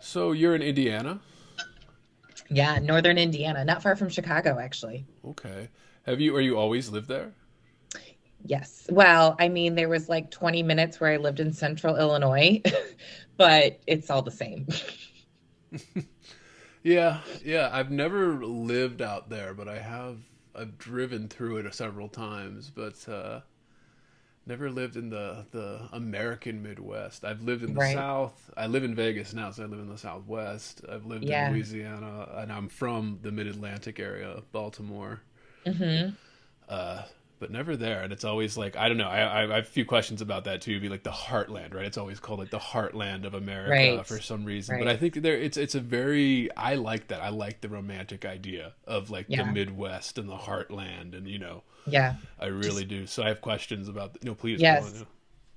So you're in Indiana? Yeah, northern Indiana, not far from Chicago, actually. Okay. Are you always lived there? Yes. Well, I mean, there was like 20 minutes where I lived in central Illinois, but it's all the same. Yeah, yeah. I've never lived out there, but I've driven through it several times, but never lived in the American Midwest. I've lived in the Right. South. I live in Vegas now, so I live in the Southwest. I've lived in Yeah. Louisiana, and I'm from the Mid-Atlantic area, Baltimore. Hmm. uh, but never there. And it's always like I don't know. I have a few questions about that too. It'd be like the heartland, right? It's always called like the heartland of America Right. for some reason. But I Right. think there it's a very I like that. I like the romantic idea of like the Yeah. Midwest and the heartland, and Yeah. I really Just, do. So I have questions about. No, please go yes. on.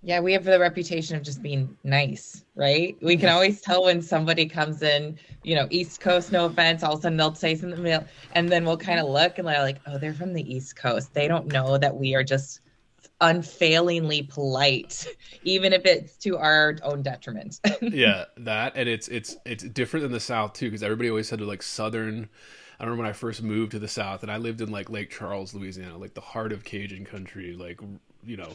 Yeah, we have the reputation of just being nice, right? We can always tell when somebody comes in, East Coast, no offense, all of a sudden they'll say something, and then we'll kind of look and they're like, oh, they're from the East Coast. They don't know that we are just unfailingly polite, even if it's to our own detriment. Yeah, that and it's different in the South too because everybody always said to like Southern. I remember when I first moved to the South and I lived in like Lake Charles, Louisiana, like the heart of Cajun country, like you know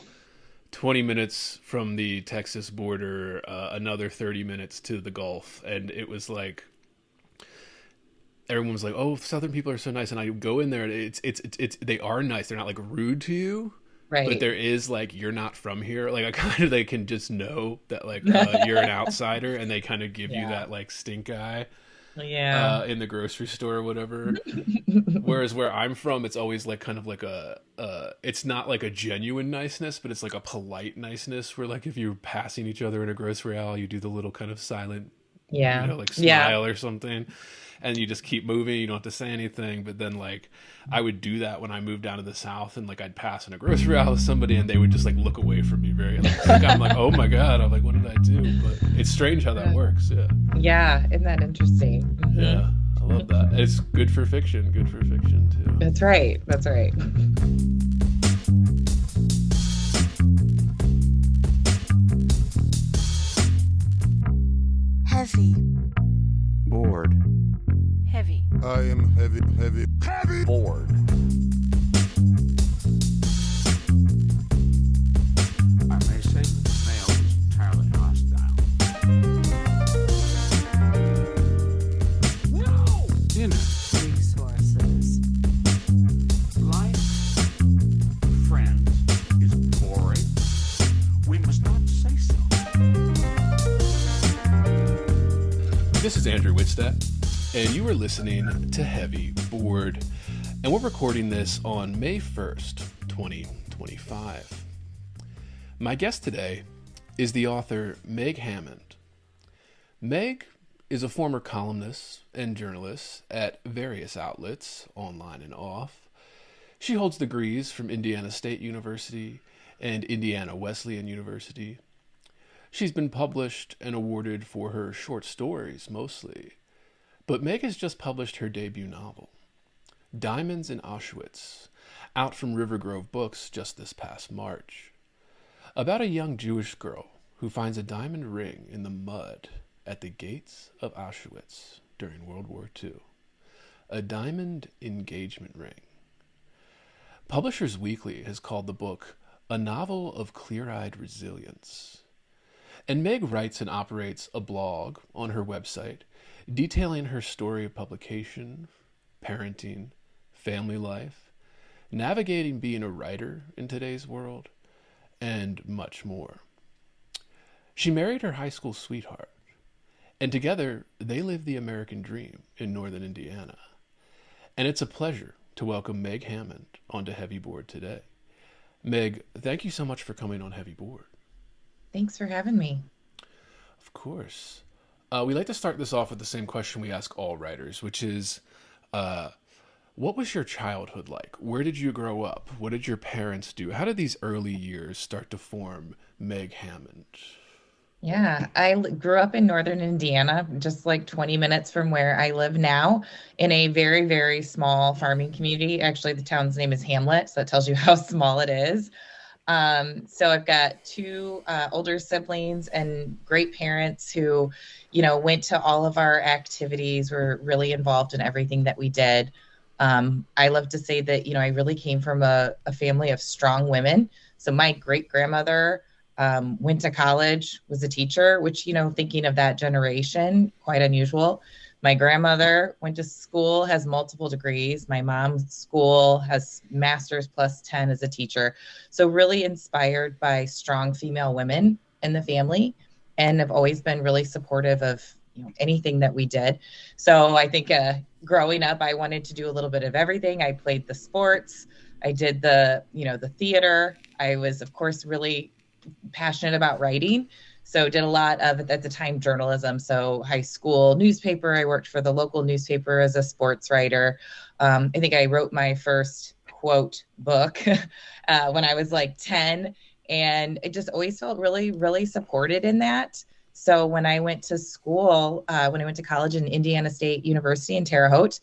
20 minutes from the Texas border, another 30 minutes to the Gulf, and it was like everyone was like, "Oh, Southern people are so nice," and I go in there, and it's they are nice. They're not like rude to you, but Right. there is like you're not from here. Like I kind of they can just know that like you're an outsider, and they kind of give you Yeah. that like stink eye Yeah. in the grocery store or whatever. Whereas where I'm from, it's always like kind of like it's not like a genuine niceness, but it's like a polite niceness where like if you're passing each other in a grocery aisle, you do the little kind of silent, Yeah. like Yeah. smile or something, and you just keep moving. You don't have to say anything. But then like I would do that when I moved down to the South, and like I'd pass in a grocery aisle with somebody, and they would just like look away from me very like I'm like, oh my god, I'm like, what did I do? But it's strange how that works. Yeah, Yeah. Isn't that interesting? yeah. I love that. It's good for fiction. Good for fiction too. That's right. That's right. Heavy. Bored. Heavy. I am heavy, heavy, heavy. Bored. I may say that the male is entirely hostile. No! Inner Resources. life, friends, is boring. We must not say so. This is Andrew Wittstadt, and you are listening to Heavy Bored, and we're recording this on May 1st, 2025. My guest today is the author Meg Hamand. Meg is a former columnist and journalist at various outlets, online and off. She holds degrees from Indiana State University and Indiana Wesleyan University. She's been published and awarded for her short stories mostly, but Meg has just published her debut novel, Diamonds in Auschwitz, out from River Grove Books just this past March, about a young Jewish girl who finds a diamond ring in the mud at the gates of Auschwitz during World War II. A diamond engagement ring. Publishers Weekly has called the book a novel of clear-eyed resilience. And Meg writes and operates a blog on her website detailing her story of publication, parenting, family life, navigating being a writer in today's world, and much more. She married her high school sweetheart, and together they live the American dream in northern Indiana. And it's a pleasure to welcome Meg Hamand onto Heavy Board today. Meg, thank you so much for coming on Heavy Board. Thanks for having me. Of course. We like to start this off with the same question we ask all writers, which is, what was your childhood like? Where did you grow up? What did your parents do? How did these early years start to form Meg Hamand? Yeah, grew up in northern Indiana, just like 20 minutes from where I live now, in a very, very small farming community. Actually, the town's name is Hamlet, so that tells you how small it is. So I've got two older siblings and great parents who, went to all of our activities, were really involved in everything that we did. I love to say that, I really came from a family of strong women. So my great grandmother went to college, was a teacher, which, thinking of that generation, quite unusual. My grandmother went to school, has multiple degrees. My mom's school has master's plus 10 as a teacher. So really inspired by strong female women in the family, and have always been really supportive of anything that we did. So I think growing up, I wanted to do a little bit of everything. I played the sports. I did the theater. I was, of course, really passionate about writing. So did a lot of, at the time, journalism. So high school newspaper, I worked for the local newspaper as a sports writer. I think I wrote my first quote book when I was like 10. And it just always felt really, really supported in that. So when I went to school, when I went to college in Indiana State University in Terre Haute,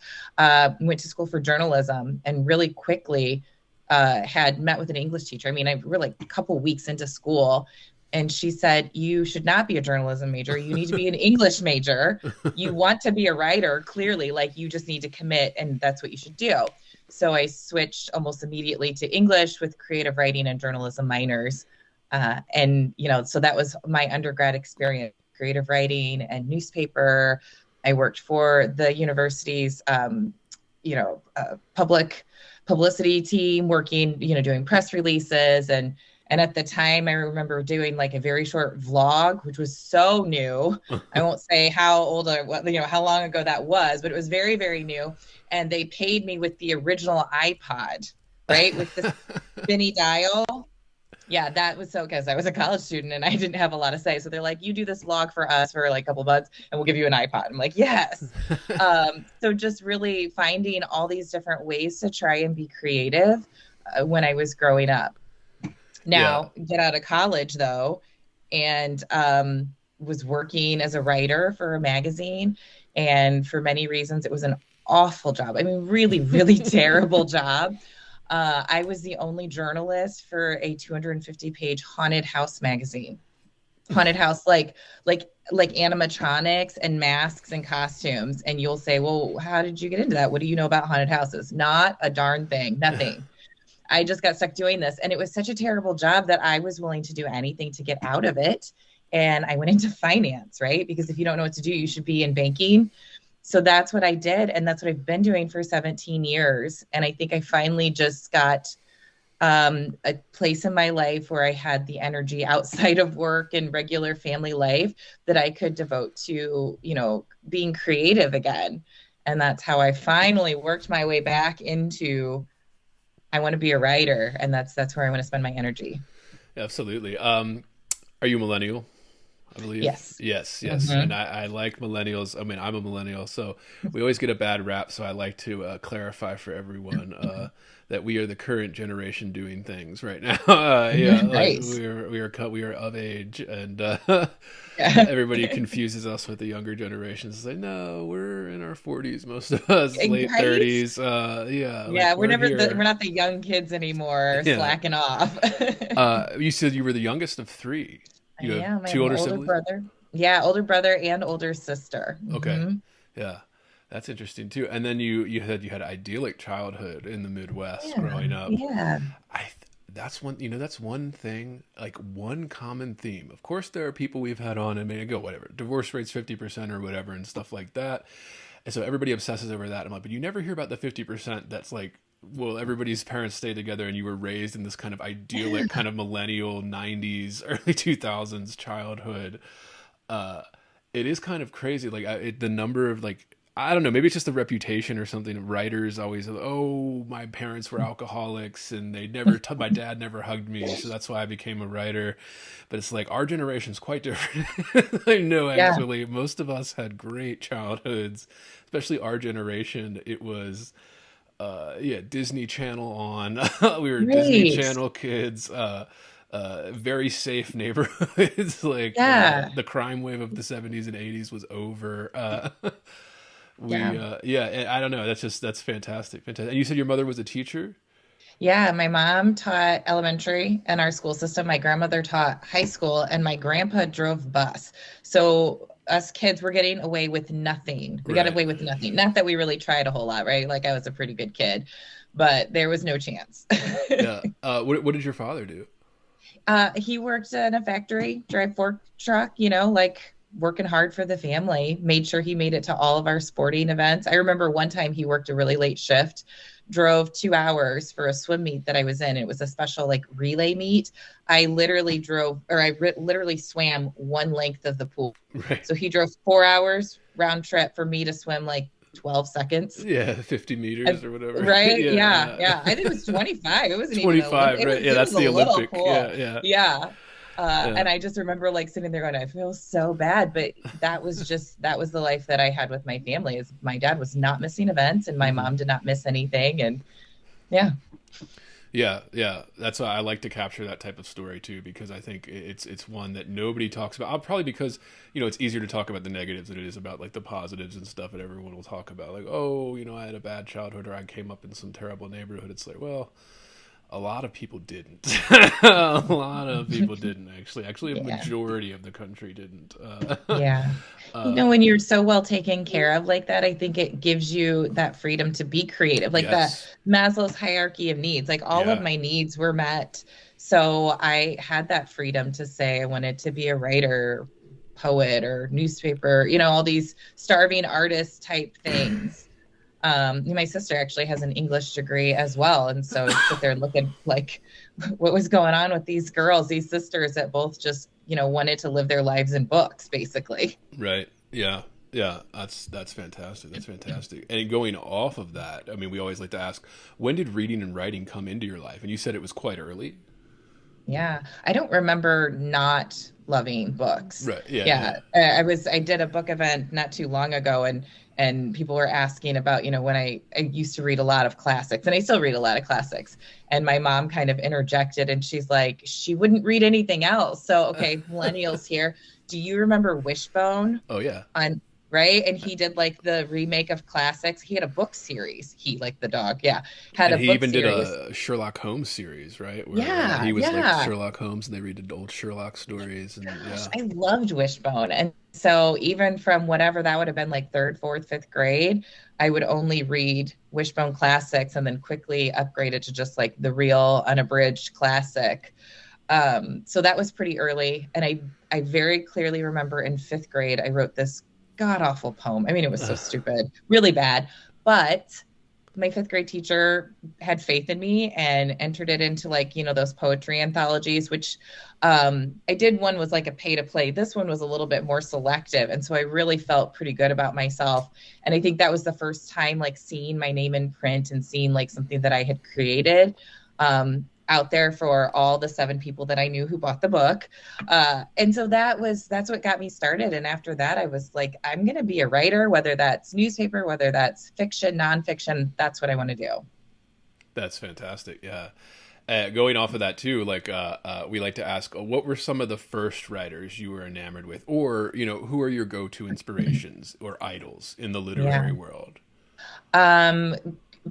went to school for journalism, and really quickly had met with an English teacher. I mean, I were like a couple weeks into school, and she said, "You should not be a journalism major. You need to be an English major. You want to be a writer, clearly, like you just need to commit, and that's what you should do." So I switched almost immediately to English with creative writing and journalism minors. And, so that was my undergrad experience, creative writing and newspaper. I worked for the university's, public publicity team, working, doing press releases. And at the time, I remember doing like a very short vlog, which was so new. I won't say how old or how long ago that was, but it was very, very new. And they paid me with the original iPod, right? With the spinny dial. Yeah, that was so, because I was a college student and I didn't have a lot to say. So they're like, "You do this vlog for us for like a couple months and we'll give you an iPod." I'm like, yes. So just really finding all these different ways to try and be creative when I was growing up. Now, get out of college though, and was working as a writer for a magazine. And for many reasons, it was an awful job. I mean, really, really terrible job. I was the only journalist for a 250-page haunted house magazine. Haunted house, like animatronics and masks and costumes. And you'll say, "Well, how did you get into that? What do you know about haunted houses?" Not a darn thing, nothing. I just got stuck doing this. And it was such a terrible job that I was willing to do anything to get out of it. And I went into finance, right? Because if you don't know what to do, you should be in banking. So that's what I did. And that's what I've been doing for 17 years. And I think I finally just got a place in my life where I had the energy outside of work and regular family life that I could devote to, being creative again. And that's how I finally worked my way back into, I want to be a writer. And that's where I want to spend my energy. Absolutely. Are you a millennial? I believe. Yes. Mm-hmm. And I like millennials. I mean, I'm a millennial, so we always get a bad rap. So I like to clarify for everyone that we are the current generation doing things right now. Nice. We are of age, and everybody confuses us with the younger generations. It's like, no, we're in our 40s, most of us, late 30s. We're not the young kids anymore, slacking off. You said you were the youngest of three. You have two older siblings? Brother. Yeah, older brother and older sister. Okay. Mm-hmm. Yeah. That's interesting too. And then you said you had an idyllic childhood in the Midwest growing up. Yeah. That's one thing, like one common theme. Of course there are people we've had on and may go, whatever, divorce rates 50% or whatever and stuff like that. And so everybody obsesses over that. I'm like, but you never hear about the 50% that's like, well, everybody's parents stayed together and you were raised in this kind of idyllic kind of millennial 90s, early 2000s childhood. It is kind of crazy. Like the number of I don't know, maybe it's just the reputation or something. Writers always, oh, my parents were alcoholics and my dad never hugged me. So that's why I became a writer. But it's like our generation's quite different. I know, actually, most of us had great childhoods, especially our generation. It was, Disney Channel on. We were Disney Channel kids. Very safe neighborhoods. The crime wave of the 70s and 80s was over. I don't know. That's fantastic. And you said your mother was a teacher? Yeah, my mom taught elementary in our school system. My grandmother taught high school, and my grandpa drove bus. So us kids were getting away with nothing. We got Right. away with nothing. Not that we really tried a whole lot, right? Like I was a pretty good kid, but there was no chance. Yeah. What did your father do? He worked in a factory, drive fork truck, you know, like working hard for the family, made sure he made it to all of our sporting events. I remember one time he worked a really late shift, drove 2 hours for a swim meet that I was in. It was a special like relay meet. I literally literally swam one length of the pool. Right. So he drove 4 hours round trip for me to swim like 12 seconds. Yeah, 50 meters or whatever. Right? Yeah. I think it was 25. It wasn't 25, even right? Yeah, that's the Olympic. Pool. Yeah. Yeah. And I just remember like sitting there going, I feel so bad, but that was the life that I had with my family. Is my dad was not missing events and my mom did not miss anything. And Yeah. That's why I like to capture that type of story too, because I think it's one that nobody talks about. Probably because, it's easier to talk about the negatives than it is about like the positives and stuff that everyone will talk about. Like, oh, I had a bad childhood or I came up in some terrible neighborhood. It's like, well, a lot of people didn't. A lot of people didn't actually. Actually, a majority of the country didn't. When you're so well taken care of like that, I think it gives you that freedom to be creative. Like that Maslow's hierarchy of needs, like all of my needs were met. So I had that freedom to say I wanted to be a writer, poet, or newspaper, all these starving artist type things. My sister actually has an English degree as well. And so I sit there looking like what was going on with these girls, these sisters that both just, wanted to live their lives in books, basically. Right. Yeah. Yeah. That's fantastic. That's fantastic. And going off of that, I mean, we always like to ask, when did reading and writing come into your life? And you said it was quite early. Yeah. I don't remember not loving books. Right. Yeah. I did a book event not too long ago and people were asking about, when I used to read a lot of classics and I still read a lot of classics. And my mom kind of interjected and she's like, she wouldn't read anything else. So, okay, millennials here. Do you remember Wishbone? Oh, yeah. Right? And he did like the remake of classics. He had a book series. He, like the dog, had and a he book even series. did a Sherlock Holmes series, right? Where he was like Sherlock Holmes, and they read old Sherlock stories. And I loved Wishbone, and so even from whatever that would have been like 3rd, 4th, 5th grade, I would only read Wishbone classics, and then quickly upgrade it to just like the real unabridged classic. So that was pretty early, and I very clearly remember in 5th grade I wrote this god-awful poem. I mean, it was so stupid, really bad. But my 5th grade teacher had faith in me and entered it into like, those poetry anthologies, which I did. One was like a pay to play. This one was a little bit more selective. And so I really felt pretty good about myself. And I think that was the first time like seeing my name in print and seeing like something that I had created out there for all the 7 people that I knew who bought the book. And so that's what got me started. And after that, I was like, I'm going to be a writer, whether that's newspaper, whether that's fiction, nonfiction, that's what I want to do. That's fantastic. Yeah. Going off of that too, like we like to ask, what were some of the first writers you were enamored with, or, who are your go-to inspirations or idols in the literary world?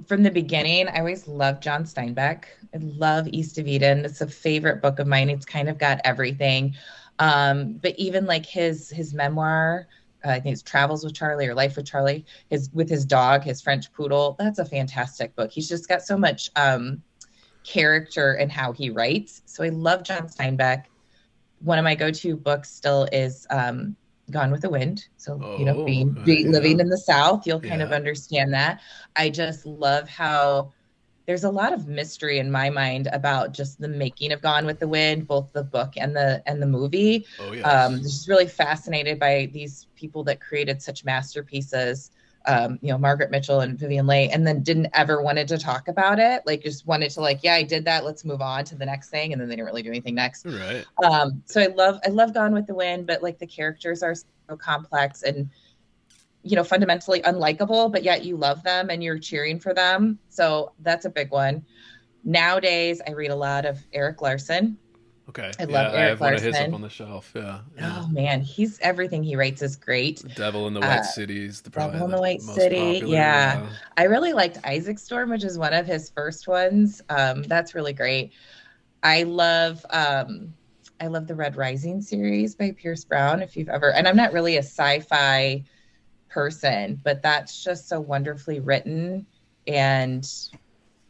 From the beginning, I always loved John Steinbeck. I love East of Eden. It's a favorite book of mine. It's kind of got everything. But even like his memoir, I think it's Travels with Charlie or Life with Charlie, with his dog, his French poodle. That's a fantastic book. He's just got so much character in how he writes. So I love John Steinbeck. One of my go-to books still is Gone with the Wind. So, living in the South, you'll kind of understand that. I just love how there's a lot of mystery in my mind about just the making of Gone with the Wind, both the book and the movie. Oh, yes. Just really fascinated by these people that created such masterpieces. Margaret Mitchell and Vivian Leigh, and then didn't ever wanted to talk about it. Like just wanted to like, I did that. Let's move on to the next thing. And then they didn't really do anything next. Right. So I love Gone with the Wind, but like the characters are so complex and, fundamentally unlikable, but yet you love them and you're cheering for them. So that's a big one. Nowadays, I read a lot of Eric Larson. Okay. I love Eric Larson. I have one of his up on the shelf. Yeah. Oh man, everything he writes is great. The Devil in the White City is Devil in the White City. Popular, yeah. I really liked Isaac Storm, which is one of his first ones. That's really great. I love I love the Red Rising series by Pierce Brown, if you've ever, and I'm not really a sci-fi person, but that's just so wonderfully written and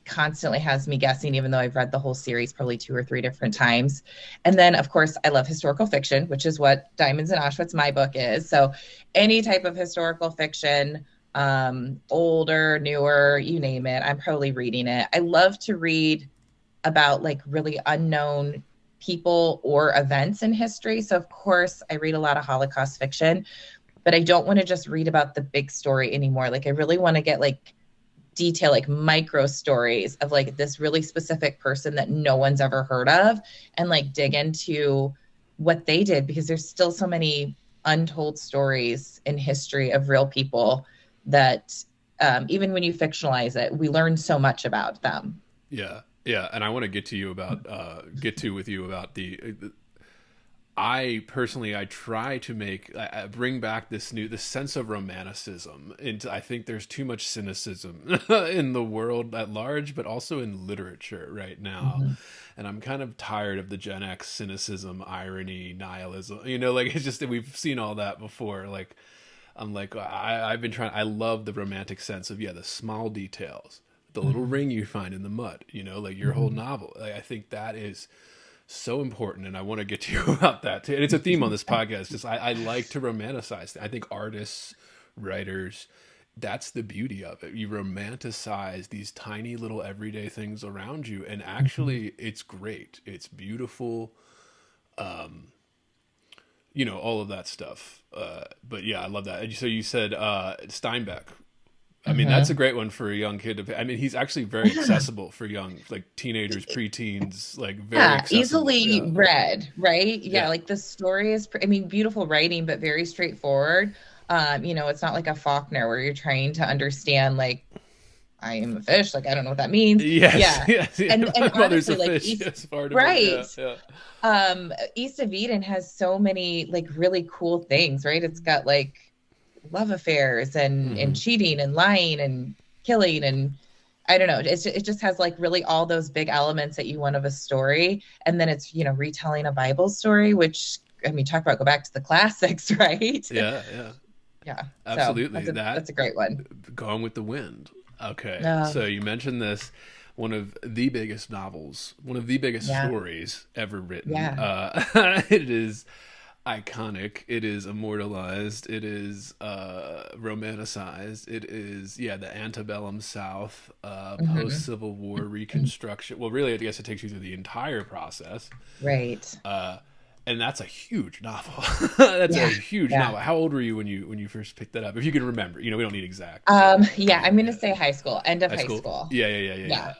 constantly has me guessing, even though I've read the whole series probably 2 or 3 different times. And then, of course, I love historical fiction, which is what Diamonds in Auschwitz, my book, is. So any type of historical fiction, older, newer, you name it, I'm probably reading it. I love to read about like really unknown people or events in history. So of course I read a lot of Holocaust fiction, but I don't want to just read about the big story anymore. Like I really want to get like detail, like micro stories of like this really specific person that no one's ever heard of, and like dig into what they did, because there's still so many untold stories in history of real people that even when you fictionalize it, we learn so much about them. Yeah. Yeah. And I want to get to with you about I personally try to bring back this sense of romanticism. And I think there's too much cynicism in the world at large, but also in literature right now. Mm-hmm. And I'm kind of tired of the Gen X cynicism, irony, nihilism, like it's just that we've seen all that before. Like, I'm like, I've been trying, I love the romantic sense of, the small details, the little ring you find in the mud, like your whole novel. Like, I think that is so important, and I want to get to you about that too. And it's a theme on this podcast. Just I like to romanticize. I think artists, writers, that's the beauty of it. You romanticize these tiny little everyday things around you, and actually, it's great. It's beautiful. All of that stuff. But yeah, I love that. So you said Steinbeck. I mean, that's a great one for a young kid to. I mean, he's actually very accessible for young, like teenagers, preteens, like very accessible. Easily read, right? Yeah, like the story is, beautiful writing, but very straightforward. It's not like a Faulkner where you're trying to understand, like, I am a fish, like I don't know what that means. Yes. And honestly, like fish. Yes, right. East of Eden has so many like really cool things, right? It's got like love affairs and cheating and lying and killing, and I don't know, it just has like really all those big elements that you want of a story. And then it's retelling a Bible story, which talk about go back to the classics, right? Yeah absolutely. So that's a great one. Gone with the Wind. Okay, so you mentioned this, one of the biggest novels, one of the biggest stories ever written. It is iconic, it is immortalized, it is romanticized, it is the antebellum South, post-Civil War reconstruction. Well, really, I guess it takes you through the entire process, right? And that's a huge novel. That's a huge novel. How old were you when you first picked that up, if you can remember? We don't need exact. I'm gonna say high school, end of high school. Yeah.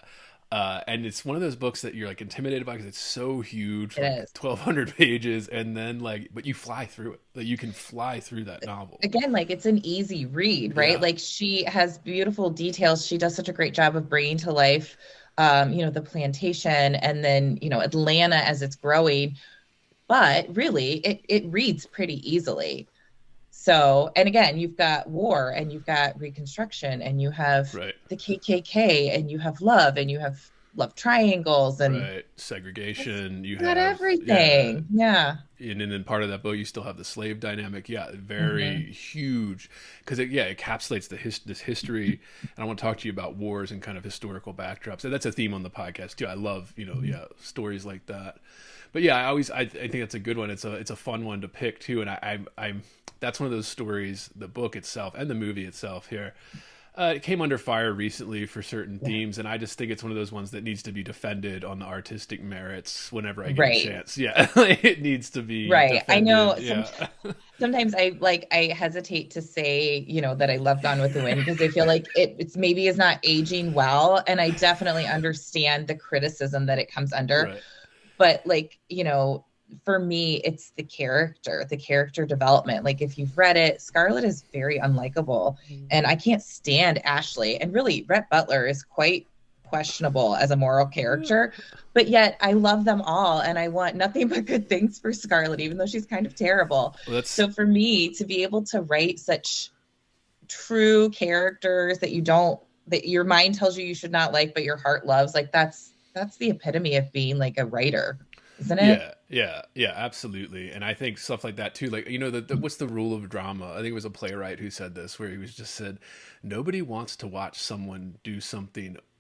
And it's one of those books that you're like intimidated by because it's so huge, like 1,200 pages, and then but you fly through it. Like you can fly through that novel. Again, like it's an easy read, right? Like she has beautiful details. She does such a great job of bringing to life, the plantation, and then Atlanta as it's growing. But really, it reads pretty easily. So, and again, you've got war, and you've got Reconstruction, and you have the KKK, and you have love, and you have love triangles, and segregation. You got everything. Yeah. And then part of that book, you still have the slave dynamic. Yeah, very huge, because it encapsulates this history. And I want to talk to you about wars and kind of historical backdrops. And that's a theme on the podcast too. I love stories like that. But yeah, I think that's a good one. It's a fun one to pick too. And I'm that's one of those stories. The book itself and the movie itself here, it came under fire recently for certain themes, and I just think it's one of those ones that needs to be defended on the artistic merits whenever I get a chance. Yeah, it needs to be defended. I know. Sometimes I hesitate to say that I love Gone with the Wind, because I feel like it's maybe is not aging well, and I definitely understand the criticism that it comes under. Right. But for me, it's the character development. Like if you've read it, Scarlett is very unlikable, and I can't stand Ashley. And really, Rhett Butler is quite questionable as a moral character, but yet I love them all, and I want nothing but good things for Scarlett, even though she's kind of terrible. So for me to be able to write such true characters that your mind tells you should not like, but your heart loves, like that's the epitome of being like a writer. isn't it? Yeah, absolutely. And I think stuff like that too, like, what's the rule of drama? I think it was a playwright who said this, where he was just said, nobody wants to watch someone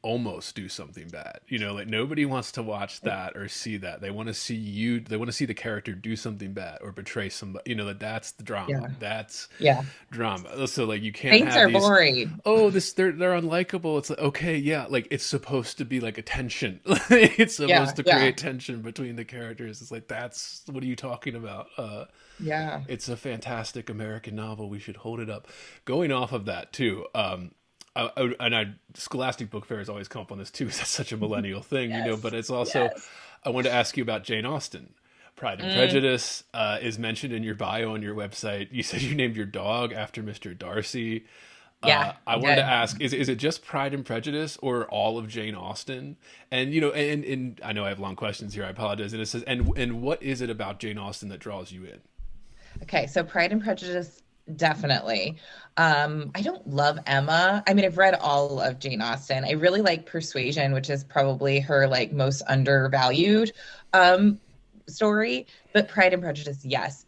almost do something bad. Like nobody wants to watch that or see that. They want to see the character do something bad or betray somebody. That's the drama. Yeah. That's Yeah. drama. So like you can't Things have are these, boring. oh, they're unlikable. It's like, okay, yeah, like it's supposed to be like a tension. It's supposed to create tension between the characters. It's like, what are you talking about? Yeah. It's a fantastic American novel. We should hold it up. Going off of that too, Scholastic Book Fairs always come up on this too, because that's such a millennial thing, but it's also, I wanted to ask you about Jane Austen. Pride and Prejudice is mentioned in your bio on your website. You said you named your dog after Mr. Darcy. Yeah, I wanted to ask, is it just Pride and Prejudice or all of Jane Austen? And, and I know I have long questions here, I apologize. And it says, and what is it about Jane Austen that draws you in? Okay, so Pride and Prejudice, definitely. I don't love Emma. I mean, I've read all of Jane Austen. I really like Persuasion, which is probably her like most undervalued story. But Pride and Prejudice, yes,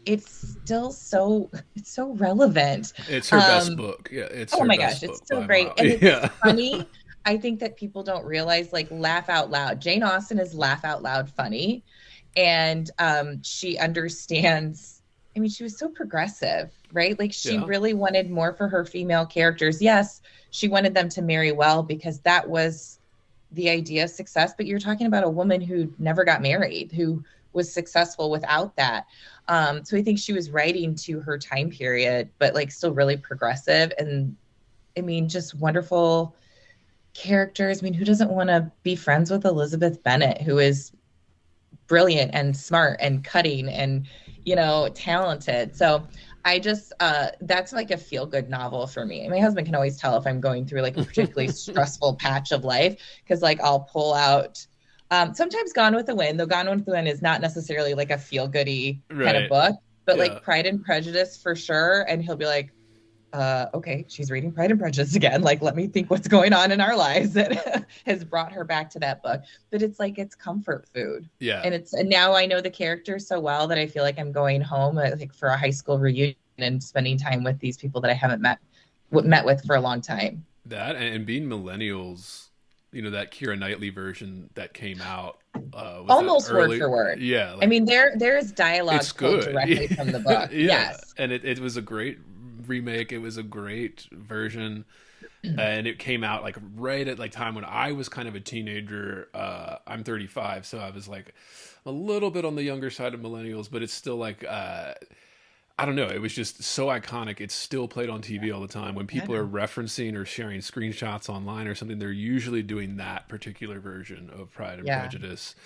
it's still so relevant. It's her best book. Yeah, it's oh my gosh, it's so great, and it's funny. I think that people don't realize, like, laugh out loud. Jane Austen is laugh out loud funny, and she understands. I mean, she was so progressive, right? Like she really wanted more for her female characters. Yes, she wanted them to marry well because that was the idea of success. But you're talking about a woman who never got married, who was successful without that. So I think she was writing to her time period, but like still really progressive. And I mean, just wonderful characters. I mean, who doesn't want to be friends with Elizabeth Bennet, who is brilliant and smart and cutting and, talented. So I just, that's like a feel good novel for me. And my husband can always tell if I'm going through like a particularly stressful patch of life. Cause like I'll pull out, sometimes Gone with the Wind, though Gone with the Wind is not necessarily like a feel goody kind of book, but like Pride and Prejudice for sure. And he'll be like, okay, she's reading Pride and Prejudice again. Like, let me think what's going on in our lives that has brought her back to that book. But it's like, it's comfort food. Yeah. And now I know the characters so well that I feel like I'm going home like for a high school reunion and spending time with these people that I haven't met with for a long time. That and being millennials, that Keira Knightley version that came out. Almost word for word. Yeah. Like, I mean, there is dialogue pulled directly from the book. Yes. And it was a great remake. It was a great version. And it came out like right at like time when I was kind of a teenager. I'm 35, so I was like a little bit on the younger side of millennials, but it's still like I don't know. It was just so iconic. It's still played on TV all the time. When people are referencing or sharing screenshots online or something, they're usually doing that particular version of Pride and Prejudice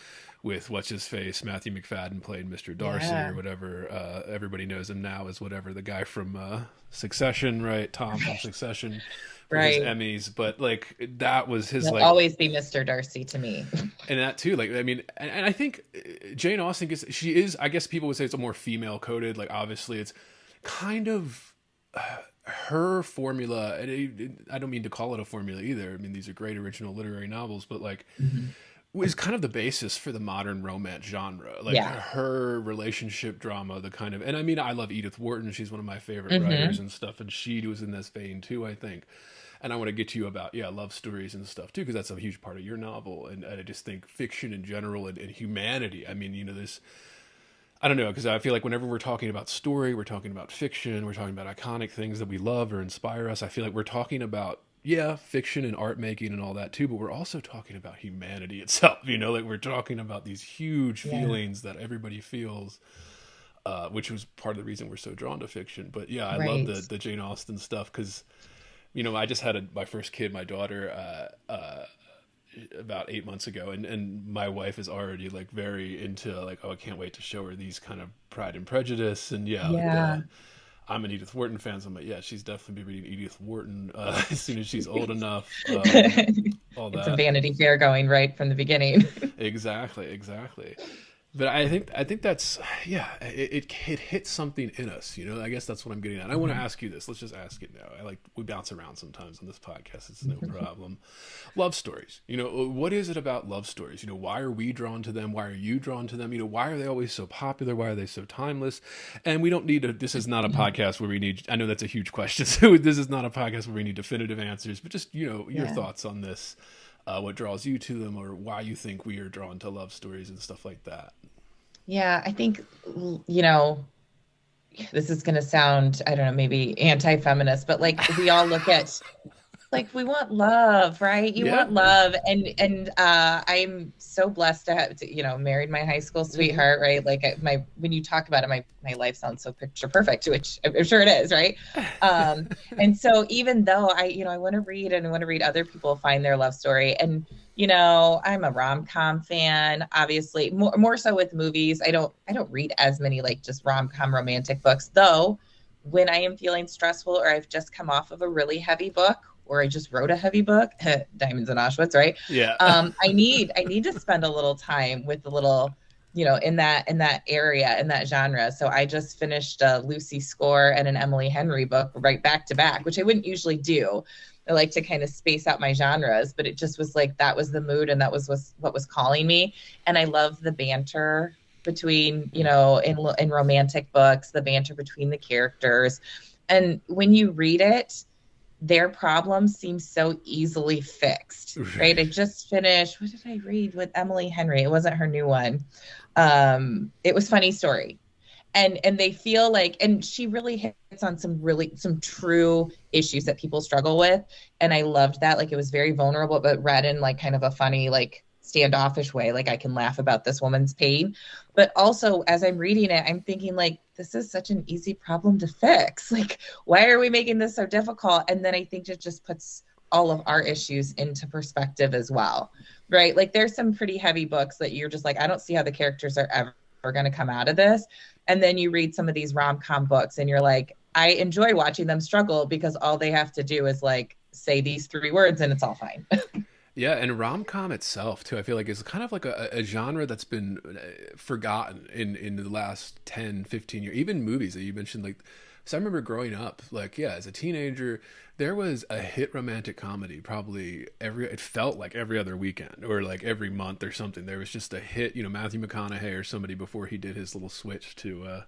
with what's his face, Matthew McFadden played Mr. Darcy or whatever. Everybody knows him now as whatever, the guy from Succession, right? Tom from Succession. For his Emmys, but like that was his. He'll always be Mr. Darcy to me. And that too, like I mean, and I think Jane Austen she is. I guess people would say it's a more female coded. Like obviously, it's kind of her formula. And I don't mean to call it a formula either. I mean these are great original literary novels, but like. Was kind of the basis for the modern romance genre, like her relationship drama, the kind of, and I mean, I love Edith Wharton. She's one of my favorite writers and stuff. And she was in this vein too, I think. And I want to get to you about, love stories and stuff too, because that's a huge part of your novel. And I just think fiction in general and humanity. I mean, this, I don't know, because I feel like whenever we're talking about story, we're talking about fiction, we're talking about iconic things that we love or inspire us. I feel like we're talking about, fiction and art making and all that too, but we're also talking about humanity itself, like we're talking about these huge feelings that everybody feels, which was part of the reason we're so drawn to fiction. But I love the Jane Austen stuff because, I just had my first kid, my daughter, about 8 months ago, and my wife is already like very into like, oh, I can't wait to show her these kind of Pride and Prejudice and I'm an Edith Wharton fan, so I'm like, she's definitely be reading Edith Wharton as soon as she's old enough. All that. It's a Vanity Fair going right from the beginning. Exactly. But I think that's, yeah, it hits something in us, you know. I guess that's what I'm getting at. I want to ask you this. Let's just ask it now. We bounce around sometimes on this podcast. It's no problem. Love stories. You know, what is it about love stories? You know, why are we drawn to them? Why are you drawn to them? You know, why are they always so popular? Why are they so timeless? And we don't need to, this is not a podcast where we need, I know that's a huge question. So this is not a podcast where we need definitive answers, but just, you know, your thoughts on this. What draws you to them, or why you think we are drawn to love stories and stuff like that. Yeah, I think, you know, this is going to sound, I don't know, maybe anti-feminist, but like we all look at, like, we want love, right? You want love. And I'm so blessed to have, you know, married my high school sweetheart, right? Like when you talk about it, my life sounds so picture perfect, which I'm sure it is, right? And so even though I want to read and I want to read other people find their love story, and, you know, I'm a rom-com fan, obviously more so with movies. I don't read as many like just rom-com romantic books, though. When I am feeling stressful, or I've just come off of a really heavy book, or I just wrote a heavy book, Diamonds in Auschwitz, right? Yeah. I need to spend a little time with the little, you know, in that area, in that genre. So I just finished a Lucy Score and an Emily Henry book right back to back, which I wouldn't usually do. I like to kind of space out my genres, but it just was like, that was the mood, and that was what was calling me. And I love the banter between, you know, in romantic books, the banter between the characters. And when you read it, their problems seem so easily fixed, right? I just finished, what did I read with Emily Henry? It wasn't her new one. It was Funny Story. And they feel like, and she really hits on some true issues that people struggle with. And I loved that. Like, it was very vulnerable, but read in like kind of a funny, like standoffish way. Like, I can laugh about this woman's pain. But also, as I'm reading it, I'm thinking like, this is such an easy problem to fix. Like, why are we making this so difficult? And then I think it just puts all of our issues into perspective as well, right? Like, there's some pretty heavy books that you're just like, I don't see how the characters are ever going to come out of this. And then you read some of these rom-com books and you're like, I enjoy watching them struggle, because all they have to do is like say these 3 words and it's all fine. Yeah, and rom-com itself, too, I feel like is kind of like a genre that's been forgotten in the last 10, 15 years. Even movies that you mentioned, like, so I remember growing up, like, yeah, as a teenager, there was a hit romantic comedy probably it felt like every other weekend or like every month or something. There was just a hit, you know, Matthew McConaughey or somebody before he did his little switch to,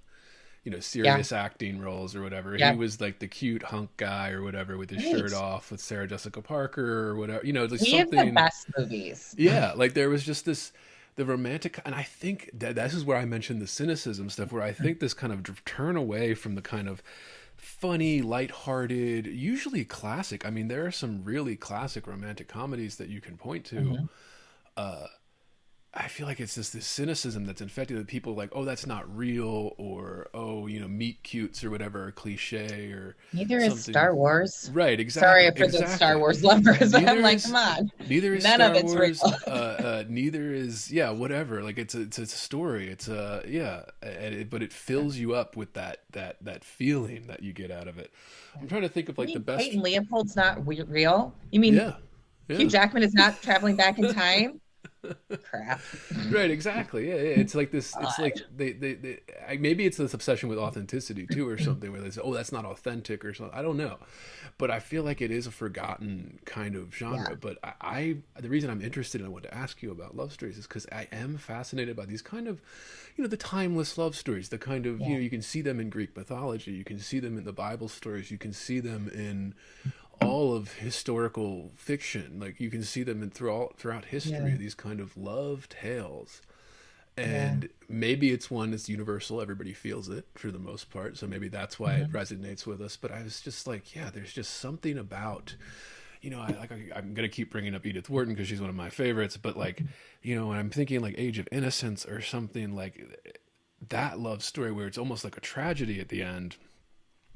you know, serious acting roles or whatever. He was like the cute hunk guy or whatever with his shirt off with Sarah Jessica Parker or whatever, you know, like we something. have the best movies. Yeah. Like there was just the romantic, and I think this is where I mentioned the cynicism stuff, where I think this kind of turn away from the kind of funny, lighthearted, usually classic. I mean, there are some really classic romantic comedies that you can point to. I feel like it's just this cynicism that's infected with people like, oh, that's not real, or, oh, you know, meet cutes or whatever, or cliche or neither something. Is Star Wars. Right, exactly. Sorry for the Star Wars lovers. I'm like, come on. Neither is None Star of it's Wars. real. Neither is, whatever. Like it's a story. It's but it fills you up with that feeling that you get out of it. I'm trying to think of like the best. Peyton Leopold's not real? You mean Hugh Jackman is not traveling back in time? Crap. Right, exactly. Yeah. It's like this. It's like they maybe it's this obsession with authenticity too, or something, where they say, "Oh, that's not authentic," or something. I don't know, but I feel like it is a forgotten kind of genre. But the reason I'm interested and I want to ask you about love stories is because I am fascinated by these kind of, you know, the timeless love stories. The kind of, you know, you can see them in Greek mythology, you can see them in the Bible stories, you can see them in all of historical fiction. Like you can see them throughout history, these kind of love tales. And maybe it's one that's universal, everybody feels it for the most part, so maybe that's why it resonates with us. But I was just like, there's just something about, you know, I'm gonna keep bringing up Edith Wharton because she's one of my favorites, but like, you know, when I'm thinking like Age of Innocence or something like that love story where it's almost like a tragedy at the end,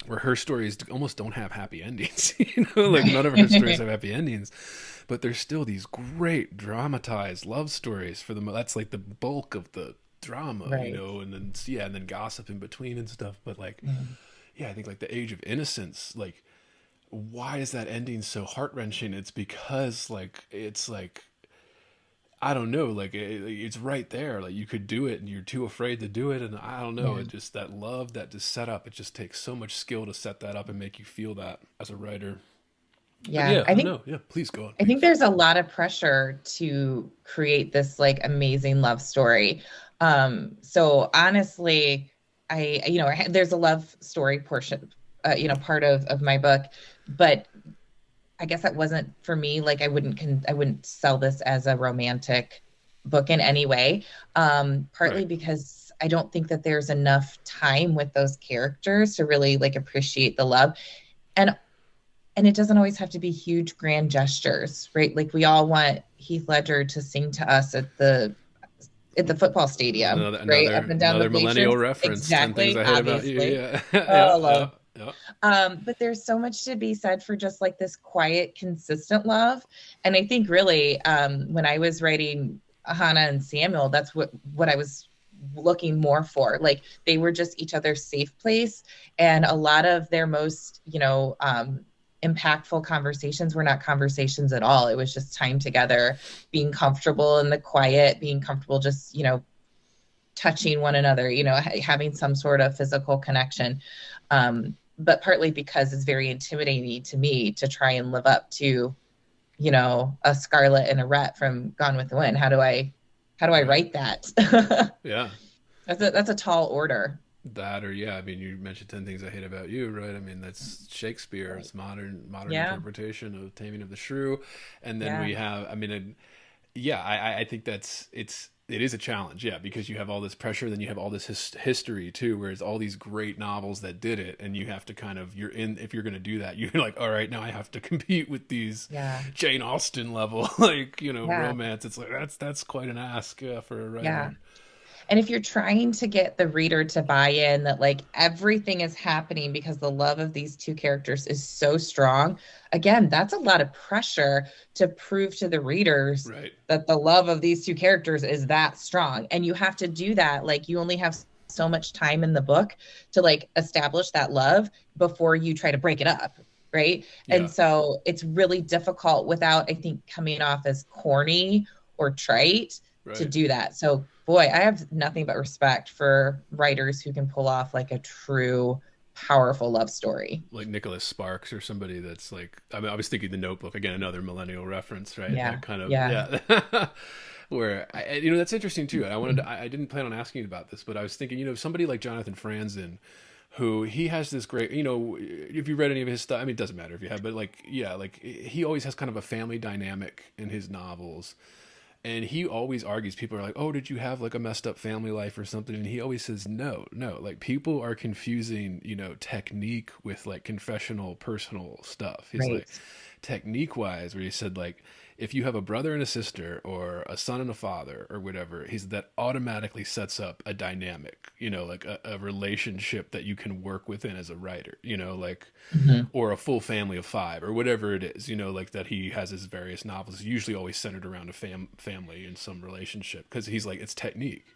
where her stories almost don't have happy endings, you know, like none of her stories have happy endings, but there's still these great dramatized love stories for them. That's like the bulk of the drama, you know, and then gossip in between and stuff. But like, I think like the Age of Innocence, like, why is that ending so heart wrenching? It's because like, it's like, I don't know, like it's right there. Like you could do it, and you're too afraid to do it. And I don't know, it just that love, that just set up. It just takes so much skill to set that up and make you feel that as a writer. Yeah, But yeah, I I don't think know. Yeah, please go on. I think there's a lot of pressure to create this like amazing love story. So honestly, there's a love story portion, part of my book, but I guess that wasn't for me. Like I wouldn't sell this as a romantic book in any way. Partly Right. because I don't think that there's enough time with those characters to really like appreciate the love. And it doesn't always have to be huge grand gestures, right? Like we all want Heath Ledger to sing to us at the football stadium, right? Up and down the Another millennial bleachers. reference. 10 things Exactly, I hate about you. obviously. Yeah. Oh, Yeah. love. Yeah. But there's so much to be said for just like this quiet, consistent love. And I think really, when I was writing Hannah and Samuel, that's what I was looking more for. Like they were just each other's safe place, and a lot of their most, impactful conversations were not conversations at all. It was just time together, being comfortable in the quiet, being comfortable just, touching one another, having some sort of physical connection. But partly because it's very intimidating to me to try and live up to, a Scarlett and a Rhett from Gone with the Wind. How do I write that? Yeah. That's a tall order. That, or yeah, I mean, you mentioned 10 Things I Hate About You, right? I mean, that's Shakespeare. It's modern Yeah. interpretation of Taming of the Shrew, and then Yeah. we have, I mean, I think it is a challenge, yeah, because you have all this pressure, then you have all this history too, whereas all these great novels that did it, and you have to kind of, if you're going to do that, you're like, all right, now I have to compete with these Jane Austen level, like, romance. It's like, that's quite an ask for a writer. Yeah. And if you're trying to get the reader to buy in that like everything is happening because the love of these two characters is so strong, again, that's a lot of pressure to prove to the readers that the love of these two characters is that strong. And you have to do that. Like you only have so much time in the book to like establish that love before you try to break it up. Right. Yeah. And so it's really difficult without, I think, coming off as corny or trite to do that. So boy, I have nothing but respect for writers who can pull off like a true powerful love story. Like Nicholas Sparks or somebody that's like, I mean, I was thinking The Notebook, again, another millennial reference, right? Yeah. That kind of, where, that's interesting too. And I didn't plan on asking you about this, but I was thinking, somebody like Jonathan Franzen, who he has this great, if you read any of his stuff, I mean, it doesn't matter if you have, but like he always has kind of a family dynamic in his novels. And he always argues, people are like, oh, did you have like a messed up family life or something? And he always says, no, like people are confusing, technique with like confessional, personal stuff. He's like, technique wise, where he said like, if you have a brother and a sister or a son and a father or whatever, that automatically sets up a dynamic, like a relationship that you can work within as a writer, like, or a full family of 5 or whatever it is, like that he has his various novels, usually always centered around a family in some relationship. Cause he's like, it's technique.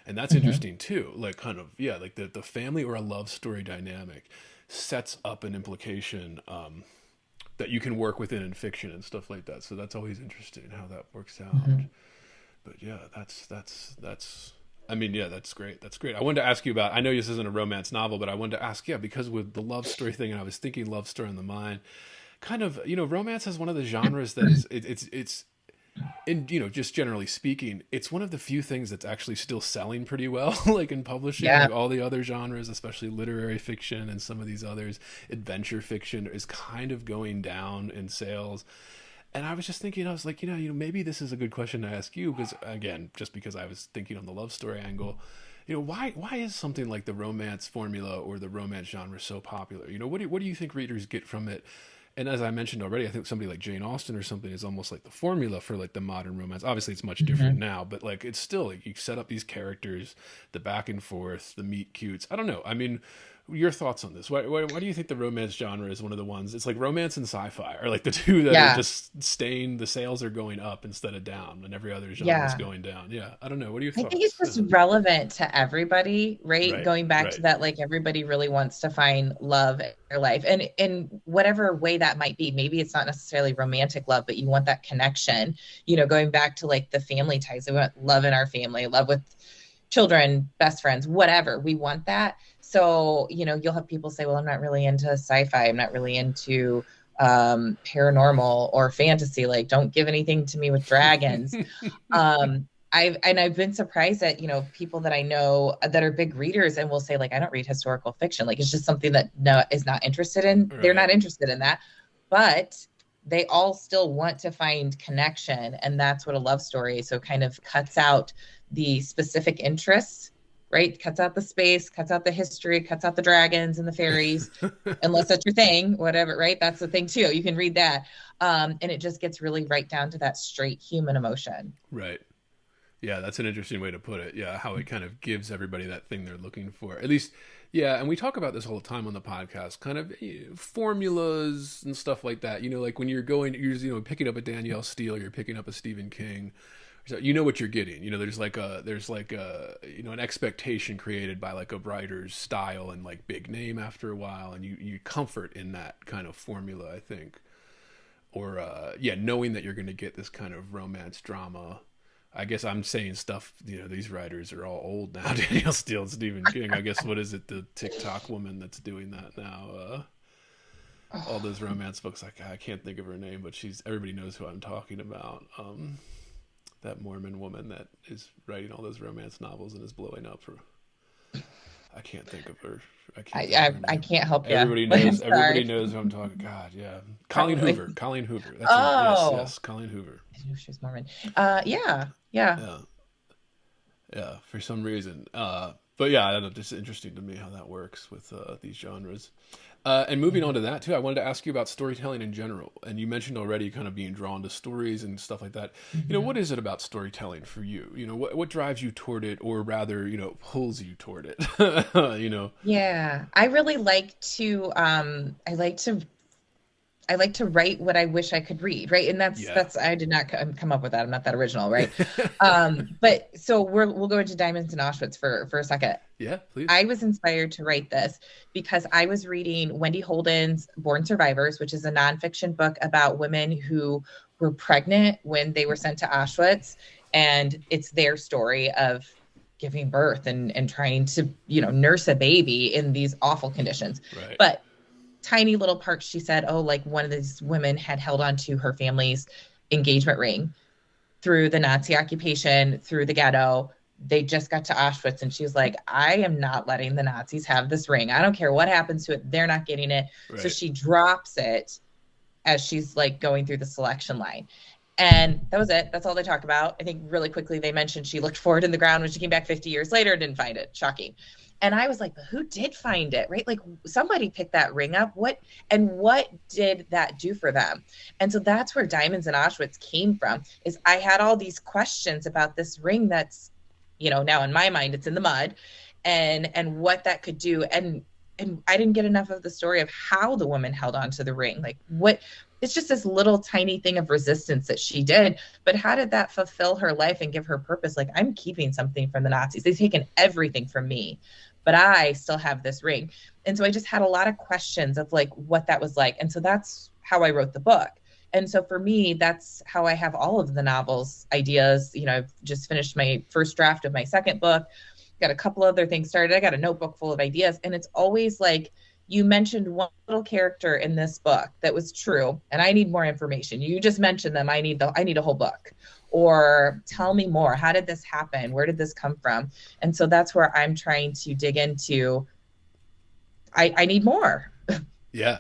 And that's interesting too. Like kind of, like the family or a love story dynamic sets up an implication, that you can work within in fiction and stuff like that. So that's always interesting how that works out. But yeah, that's I mean, yeah, that's great. That's great. I wanted to ask you about, I know this isn't a romance novel, but I wanted to ask, because with the love story thing, and I was thinking love story in the mind, kind of, romance is one of the genres that is, it's and just generally speaking, it's one of the few things that's actually still selling pretty well, like in publishing. Like all the other genres, especially literary fiction and some of these others, adventure fiction is kind of going down in sales. And I was just thinking, I was like, maybe this is a good question to ask you, because again, just because I was thinking on the love story angle, why is something like the romance formula or the romance genre so popular? What do you think readers get from it? And as I mentioned already, I think somebody like Jane Austen or something is almost like the formula for like the modern romance. Obviously, it's much different now, but like it's still like you set up these characters, the back and forth, the meet cutes. I don't know. I mean, your thoughts on this? Why do you think the romance genre is one of the ones? It's like romance and sci-fi are like the two that Yeah. are just staying. The sales are going up instead of down, and every other genre is Yeah. going down. Yeah, I don't know. What are your I thoughts? think it's just relevant to everybody, right? Right, Going back to right. that, like everybody really wants to find love in their life, and in whatever way that might be. Maybe it's not necessarily romantic love, but you want that connection. Going back to like the family ties. We want love in our family, love with children, best friends, whatever. We want that. So, you'll have people say, well, I'm not really into sci-fi. I'm not really into paranormal or fantasy. Like, don't give anything to me with dragons. I've been surprised that, people that I know that are big readers and will say, like, I don't read historical fiction. Like, it's just something that is not interested in. Right. They're not interested in that. But they all still want to find connection. And that's what a love story. So kind of cuts out the specific interests, right? Cuts out the space, cuts out the history, cuts out the dragons and the fairies, unless that's your thing, whatever, right? That's the thing too. You can read that. And it just gets really right down to that straight human emotion. Right. Yeah, that's an interesting way to put it. Yeah, how it kind of gives everybody that thing they're looking for. At least, yeah, and we talk about this all the time on the podcast, kind of formulas and stuff like that. Like when you're picking up a Danielle Steele, you're picking up a Stephen King. So you know what you're getting. There's like an expectation created by like a writer's style and like big name after a while, and you comfort in that kind of formula, I think. Or knowing that you're going to get this kind of romance drama. I guess I'm saying stuff, these writers are all old now. Danielle Steele and Stephen King. I guess, what is it, the TikTok woman that's doing that now? All those romance books, like, I can't think of her name, but everybody knows who I'm talking about. That Mormon woman that is writing all those romance novels and is blowing up for... I can't think of her. I can't help you. Everybody knows who I'm talking. God, yeah. Colleen Hoover. That's yes, Colleen Hoover. I knew she was Mormon. Yeah, for some reason. But yeah, I don't know, just interesting to me how that works with these genres. And moving on to that too, I wanted to ask you about storytelling in general. And you mentioned already kind of being drawn to stories and stuff like that. Mm-hmm. What is it about storytelling for you? What drives you toward it, or rather, pulls you toward it? Yeah, I really like to, I like to write what I wish I could read, right? And that's I did not come up with that. I'm not that original, right? But so we'll go into Diamonds in Auschwitz for a second. Yeah, please. I was inspired to write this because I was reading Wendy Holden's Born Survivors, which is a nonfiction book about women who were pregnant when they were sent to Auschwitz, and it's their story of giving birth and trying to nurse a baby in these awful conditions. Right. But tiny little parts, she said, like one of these women had held on to her family's engagement ring through the Nazi occupation, through the ghetto. They just got to Auschwitz, and she's like, I am not letting the Nazis have this ring. I don't care what happens to it. They're not getting it. Right. So she drops it as she's like going through the selection line. And that was it. That's all they talked about. I think really quickly they mentioned she looked for it in the ground when she came back 50 years later, didn't find it. Shocking. And I was like, but who did find it, right? Like somebody picked that ring up. What did that do for them? And so that's where Diamonds in Auschwitz came from, is I had all these questions about this ring that's, now in my mind, it's in the mud, and what that could do. And I didn't get enough of the story of how the woman held on to the ring. Like it's just this little tiny thing of resistance that she did, but how did that fulfill her life and give her purpose? Like, I'm keeping something from the Nazis. They've taken everything from me, but I still have this ring. And so I just had a lot of questions of like what that was like. And so that's how I wrote the book. And so for me, that's how I have all of the novels ideas. I've just finished my first draft of my second book, got a couple other things started. I got a notebook full of ideas. And it's always like, you mentioned one little character in this book that was true, and I need more information. You just mentioned them. I need a whole book. Or tell me more. How did this happen? Where did this come from? And so that's where I'm trying to dig into. I need more. Yeah.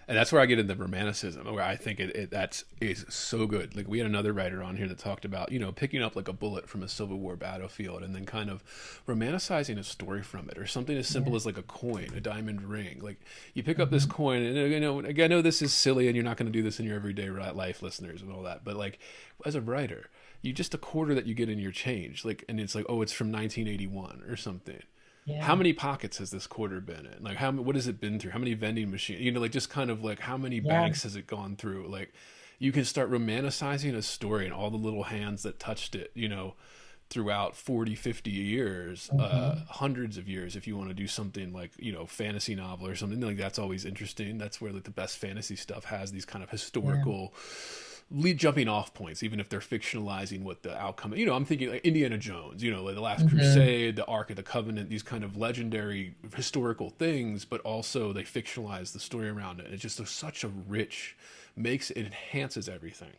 And that's where I get into Romanticism, where I think that is so good. Like, we had another writer on here that talked about, picking up like a bullet from a Civil War battlefield and then kind of romanticizing a story from it, or something as simple as like a coin, a diamond ring. Like, you pick up this coin, and I know this is silly, and you're not going to do this in your everyday life, listeners, and all that. But like, as a writer, just a quarter that you get in your change, like, and it's like, oh, it's from 1981 or something. how many pockets has this quarter been in? Like, what has it been through? How many vending machines? You know, like, just kind of like, how many banks has it gone through? Like, you can start romanticizing a story and all the little hands that touched it, you know, throughout 40, 50 years, hundreds of years, if you want to do something like, you know, fantasy novel or something like that's always interesting. That's where like the best fantasy stuff has these kind of historical lead jumping off points, even if they're fictionalizing what the outcome, you know, I'm thinking like Indiana Jones, you know, like the Last Crusade, the Ark of the Covenant, these kind of legendary historical things, but also they fictionalize the story around it. It's just such a rich, it enhances everything.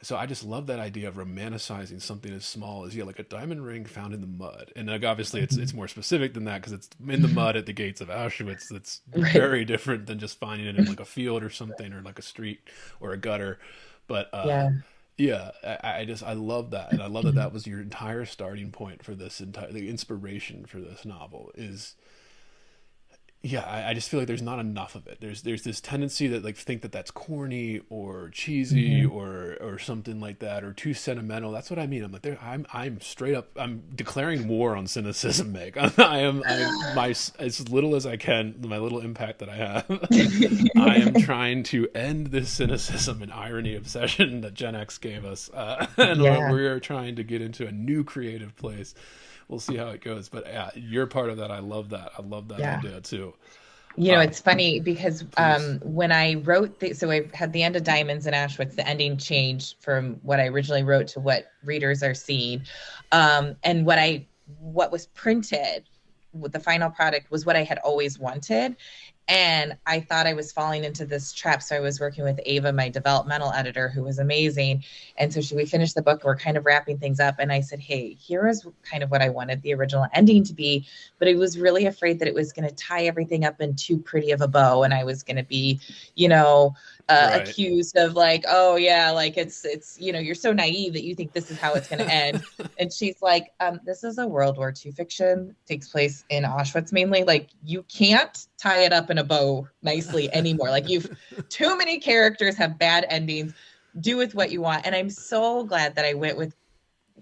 So I just love that idea of romanticizing something as small as like a diamond ring found in the mud. And like obviously it's more specific than that because it's in the mud at the gates of Auschwitz. That's very different than just finding it in like a field or something or like a street or a gutter. But I love that. And I love that was your entire starting point for this the inspiration for this novel is I just feel like there's not enough of it. There's this tendency that like think that that's corny or cheesy or something like that or too sentimental. That's what I mean. I'm like I'm straight up. I'm declaring war on cynicism, Meg. I'm as little as I can. My little impact that I have. I am trying to end this cynicism and irony obsession that Gen X gave us, and we're trying to get into a new creative place. We'll see how it goes, but you're part of that. I love that. I love that idea too. You know, it's funny because when I wrote, so I had the end of Diamonds in Auschwitz, the ending changed from what I originally wrote to what readers are seeing. And what was printed with the final product was what I had always wanted. And I thought I was falling into this trap. So I was working with Ava, my developmental editor, who was amazing. And so we finished the book. We're kind of wrapping things up. And I said, hey, here is kind of what I wanted the original ending to be. But I was really afraid that it was going to tie everything up in too pretty of a bow. And I was going to be, you know, accused of like, oh yeah, like it's, you know, you're so naive that you think this is how it's going to end. And she's like, this is a World War II fiction, takes place in Auschwitz mainly. Like you can't tie it up in a bow nicely anymore. Like too many characters have bad endings. Do with what you want. And I'm so glad that I went with,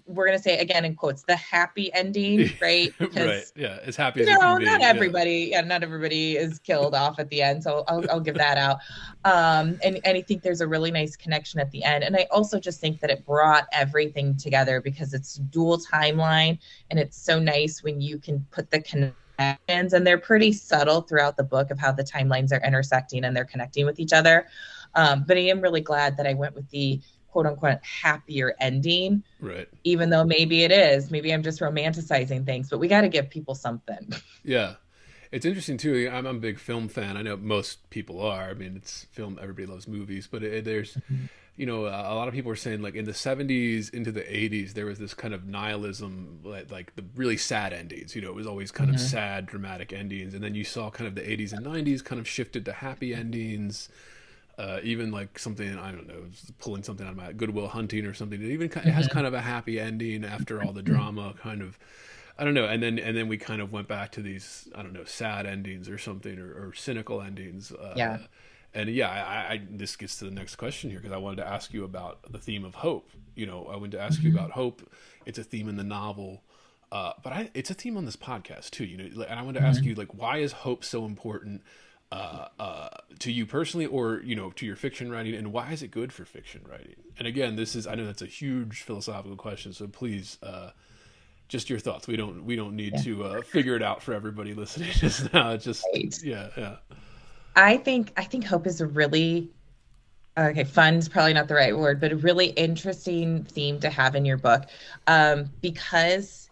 we're going to say again in quotes, the happy ending, right? Because, as happy as it can be. Not everybody is killed off at the end. So I'll give that out. And I think there's a really nice connection at the end. And I also just think that it brought everything together because it's dual timeline. And it's so nice when you can put the connections, and they're pretty subtle throughout the book of how the timelines are intersecting and they're connecting with each other. But I am really glad that I went with the quote unquote happier ending, right? Even though maybe I'm just romanticizing things, but we got to give people something. Yeah. It's interesting too. I'm a big film fan. I know most people are. I mean, it's film. Everybody loves movies, but there's, you know, a lot of people are saying like in the 70s into the 80s, there was this kind of nihilism, like the really sad endings, you know, it was always kind of sad, dramatic endings. And then you saw kind of the 80s and 90s kind of shifted to happy endings. Even like something, I don't know, pulling something out of my Good Will Hunting or something. It has kind of a happy ending after all the drama, kind of, I don't know. And then we kind of went back to these, I don't know, sad endings or something, or cynical endings. And this gets to the next question here, because I wanted to ask you about the theme of hope. You know, I wanted to ask you about hope. It's a theme in the novel, but it's a theme on this podcast too. You know, and I wanted to ask you, like, why is hope so important to you personally, or, you know, to your fiction writing, and why is it good for fiction writing? And again, I know that's a huge philosophical question, so please, just your thoughts. We don't need to figure it out for everybody listening just now. It's just I think hope is a really fun is probably not the right word, but a really interesting theme to have in your book, because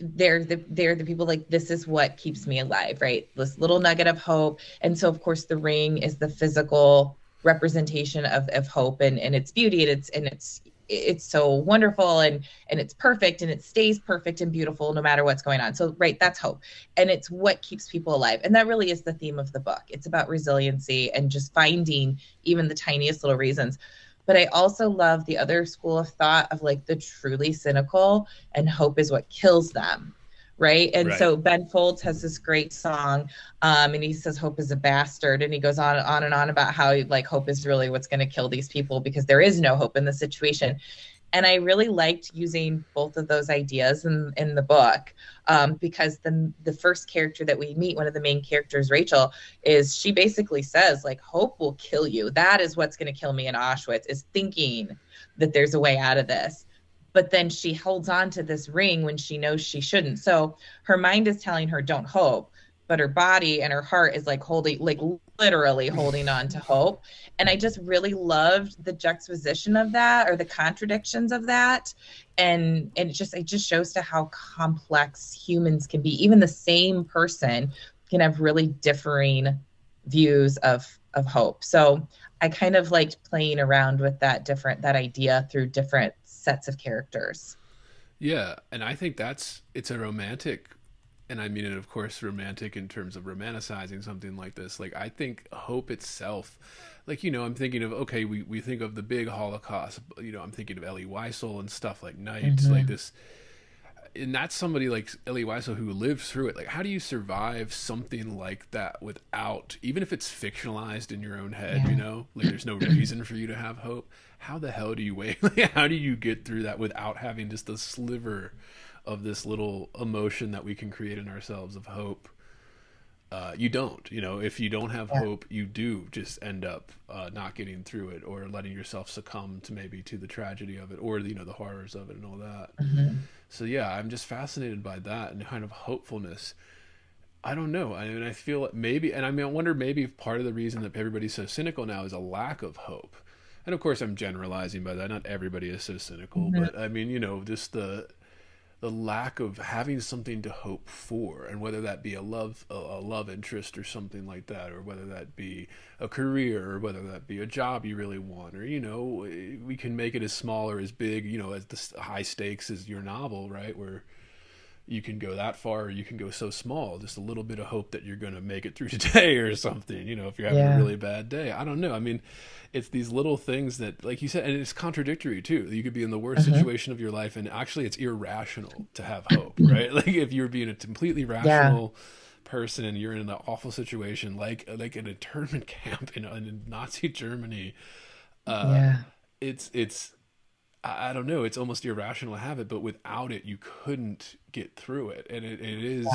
they're the people, like, this is what keeps me alive, right? This little nugget of hope. And so of course the ring is the physical representation of hope and its beauty, and it's so wonderful and it's perfect, and it stays perfect and beautiful no matter what's going on. So right, that's hope, and it's what keeps people alive. And that really is the theme of the book. It's about resiliency and just finding even the tiniest little reasons. But I also love the other school of thought of like the truly cynical, and hope is what kills them, right? And so Ben Folds has this great song, and he says hope is a bastard, and he goes on and on about how like hope is really what's going to kill these people, because there is no hope in the situation. And I really liked using both of those ideas in the book, because the first character that we meet, one of the main characters, Rachel, she basically says, like, hope will kill you. That is what's going to kill me in Auschwitz, is thinking that there's a way out of this. But then she holds on to this ring when she knows she shouldn't. So her mind is telling her, don't hope, but her body and her heart is like literally holding on to hope. And I just really loved the juxtaposition of that, or the contradictions of that. And it just shows to how complex humans can be. Even the same person can have really differing views of hope. So I kind of liked playing around with that idea through different sets of characters. Yeah, and I think it's a romantic, and I mean it, of course, romantic in terms of romanticizing something like this. Like, I think hope itself, like, I'm thinking of, okay, we think of the big Holocaust, I'm thinking of Elie Wiesel and stuff like Night, like this, and that's somebody like Elie Wiesel who lived through it. Like, how do you survive something like that without, even if it's fictionalized in your own head, like there's no reason for you to have hope. How the hell do you wait? Like, how do you get through that without having just a sliver of this little emotion that we can create in ourselves of hope? You don't, if you don't have hope, you do just end up not getting through it, or letting yourself succumb to the tragedy of it, or the horrors of it and all that. So yeah, I'm just fascinated by that and kind of hopefulness. I don't know. I mean, I feel like maybe, and I wonder maybe part of the reason that everybody's so cynical now is a lack of hope. And of course, I'm generalizing by that. Not everybody is so cynical, but I mean, just the lack of having something to hope for, and whether that be a love interest or something like that, or whether that be a career, or whether that be a job you really want, or we can make it as small or as big, as the high stakes as your novel, right, where you can go that far, or you can go so small, just a little bit of hope that you're going to make it through today or something, if you're having a really bad day. I don't know. I mean, it's these little things that, like you said, and it's contradictory too. You could be in the worst situation of your life, and actually it's irrational to have hope, right? Like, if you're being a completely rational person and you're in an awful situation, like an internment camp in Nazi Germany, it's I don't know, it's almost irrational to have it, but without it, you couldn't get through it. And it is,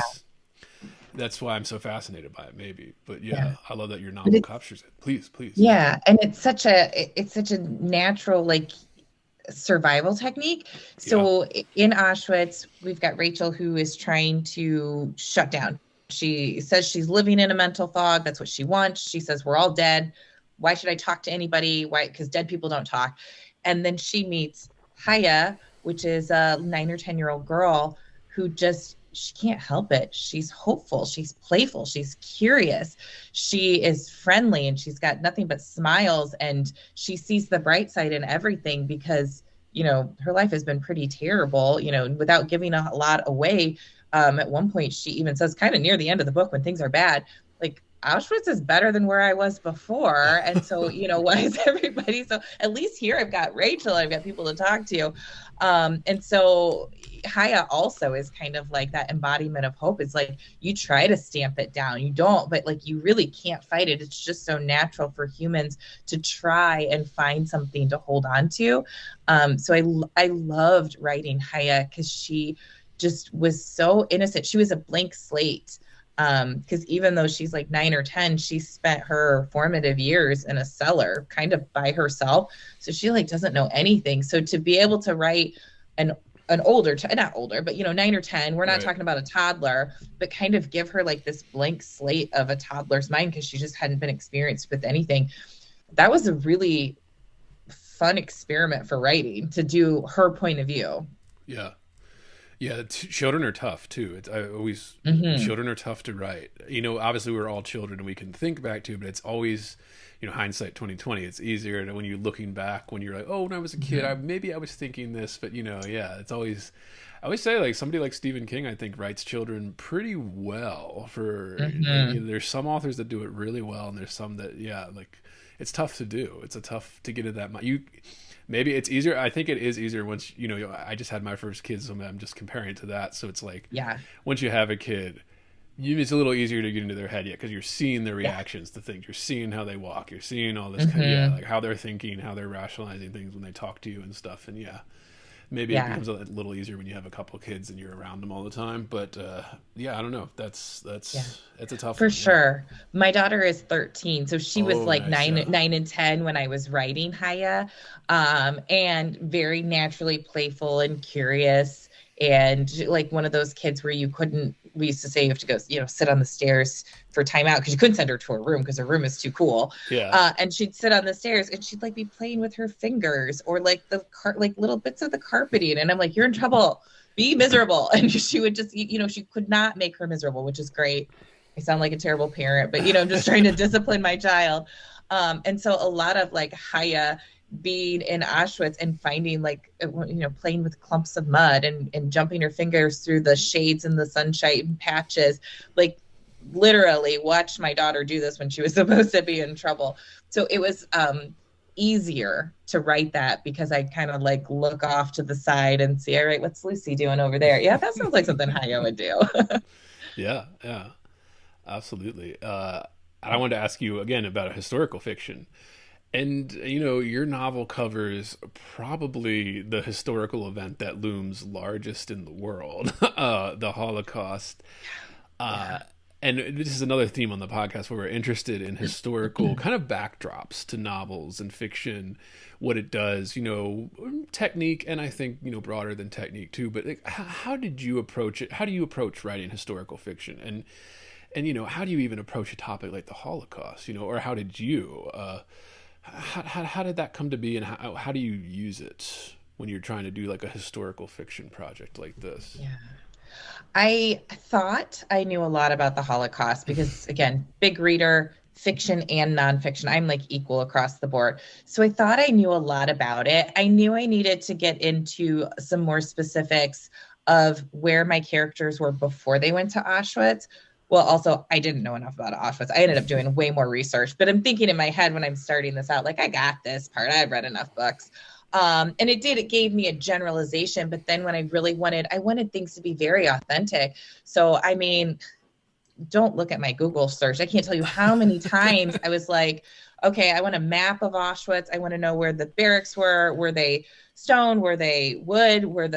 that's why I'm so fascinated by it, maybe. But I love that your novel captures it. Please. Yeah. And it's such a natural, like, survival technique. So in Auschwitz, we've got Rachel, who is trying to shut down. She says she's living in a mental fog. That's what she wants. She says, we're all dead. Why should I talk to anybody? Why? Because dead people don't talk. And then she meets Haya, which is a 9 or 10-year-old girl who she can't help it. She's hopeful. She's playful. She's curious. She is friendly, and she's got nothing but smiles, and she sees the bright side in everything because, her life has been pretty terrible, without giving a lot away. At one point, she even says, kind of near the end of the book, when things are bad, like, Auschwitz is better than where I was before. And so, why is everybody so, at least here I've got Rachel, I've got people to talk to. And so Haya also is kind of like that embodiment of hope. It's like, you try to stamp it down, you don't, but like, you really can't fight it. It's just so natural for humans to try and find something to hold on to. So I loved writing Haya because she just was so innocent. She was a blank slate. Because even though she's like 9 or 10, she spent her formative years in a cellar kind of by herself. So she like doesn't know anything. So to be able to write an older, not older, but 9 or 10, we're not talking about a toddler, but kind of give her like this blank slate of a toddler's mind because she just hadn't been experienced with anything. That was a really fun experiment for writing, to do her point of view. Yeah. Yeah, children are tough too. Children are tough to write. Obviously we're all children and we can think back to, but it's always, hindsight 2020. It's easier when you're looking back, when you're like, oh, when I was a kid, maybe I was thinking this, but it's always, I always say, like, somebody like Stephen King, I think, writes children pretty well. There's some authors that do it really well, and there's some that, like, it's tough to do. It's tough to get at that. Maybe it's easier. I think it is easier once, I just had my first kid, so I'm just comparing it to that. So it's like, once you have a kid, It's a little easier to get into their head yet because you're seeing their reactions to things. You're seeing how they walk. You're seeing all this kind of, like how they're thinking, how they're rationalizing things when they talk to you and stuff. And maybe it becomes a little easier when you have a couple kids and you're around them all the time. But I don't know. That's it's a tough for one. sure. My daughter is 13, so she was like nice, 9 and 10 when I was writing Haya, and very naturally playful and curious, and like one of those kids where we used to say you have to go, sit on the stairs for timeout because you couldn't send her to her room because her room is too cool. Yeah. And she'd sit on the stairs and she'd like be playing with her fingers or like like little bits of the carpeting. And I'm like, you're in trouble, be miserable. And she would just, she could not make her miserable, which is great. I sound like a terrible parent, but I'm just trying to discipline my child. And so a lot of like Haya being in Auschwitz and finding like, playing with clumps of mud and jumping her fingers through the shades and the sunshine patches, like literally watched my daughter do this when she was supposed to be in trouble. So it was easier to write that because I kind of like look off to the side and see, all right, what's Lucy doing over there? Yeah, that sounds like something Haya would do. Yeah, absolutely. I wanted to ask you again about a historical fiction. And, your novel covers probably the historical event that looms largest in the world, the Holocaust. And this is another theme on the podcast where we're interested in historical kind of backdrops to novels and fiction, what it does, technique, and I think, broader than technique too. But like, how did you approach it? How do you approach writing historical fiction? And how do you even approach a topic like the Holocaust, or how did you... How did that come to be, and how do you use it when you're trying to do like a historical fiction project like this? Yeah, I thought I knew a lot about the Holocaust because, again, big reader, fiction and nonfiction. I'm like equal across the board. So I thought I knew a lot about it. I knew I needed to get into some more specifics of where my characters were before they went to Auschwitz. Well, also, I didn't know enough about Auschwitz. I ended up doing way more research, but I'm thinking in my head when I'm starting this out, like, I got this part. I've read enough books. And it gave me a generalization. But then when I wanted things to be very authentic. So, I mean, don't look at my Google search. I can't tell you how many times I was like, okay, I want a map of Auschwitz. I want to know where the barracks were. Were they stone? Were they wood? Was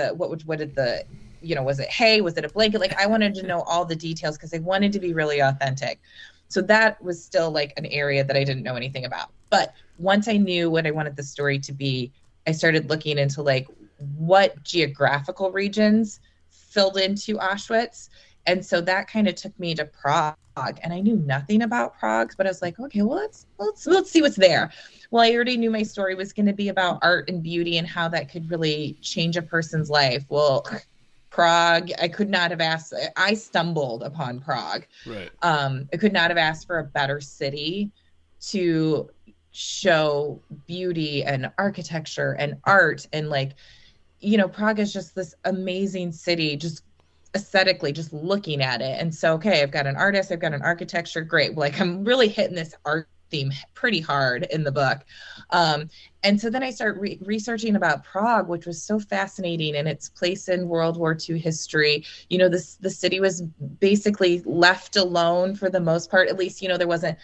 it hay? Was it a blanket? Like, I wanted to know all the details because I wanted to be really authentic. So that was still like an area that I didn't know anything about. But once I knew what I wanted the story to be, I started looking into like what geographical regions filled into Auschwitz. And so that kind of took me to Prague. And I knew nothing about Prague, but I was like, okay, well, let's see what's there. Well, I already knew my story was going to be about art and beauty and how that could really change a person's life. Well, Prague, I could not have asked. I stumbled upon Prague. Right. I could not have asked for a better city to show beauty and architecture and art. And like, Prague is just this amazing city, just aesthetically, just looking at it. And so, okay, I've got an artist, I've got an architecture. Great. Like, I'm really hitting this art theme pretty hard in the book. And so then I start researching about Prague, which was so fascinating, and its place in World War II history. The city was basically left alone for the most part. At least, there wasn't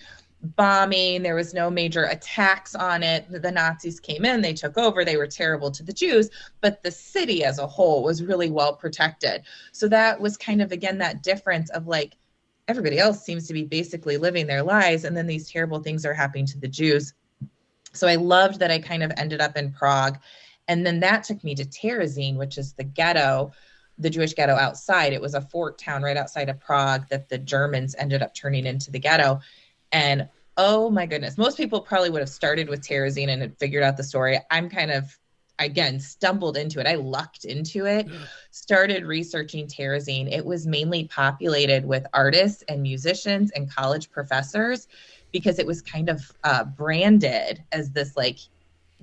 bombing. There was no major attacks on it. The Nazis came in, they took over, they were terrible to the Jews, but the city as a whole was really well protected. So that was kind of, again, that difference of like, everybody else seems to be basically living their lives, and then these terrible things are happening to the Jews. So I loved that I kind of ended up in Prague. And then that took me to Terezin, which is the ghetto, the Jewish ghetto outside. It was a fort town right outside of Prague that the Germans ended up turning into the ghetto. And oh my goodness, most people probably would have started with Terezin and had figured out the story. I'm kind of, again, stumbled into it. I lucked into it, started researching Terezin. It was mainly populated with artists and musicians and college professors because it was kind of branded as this like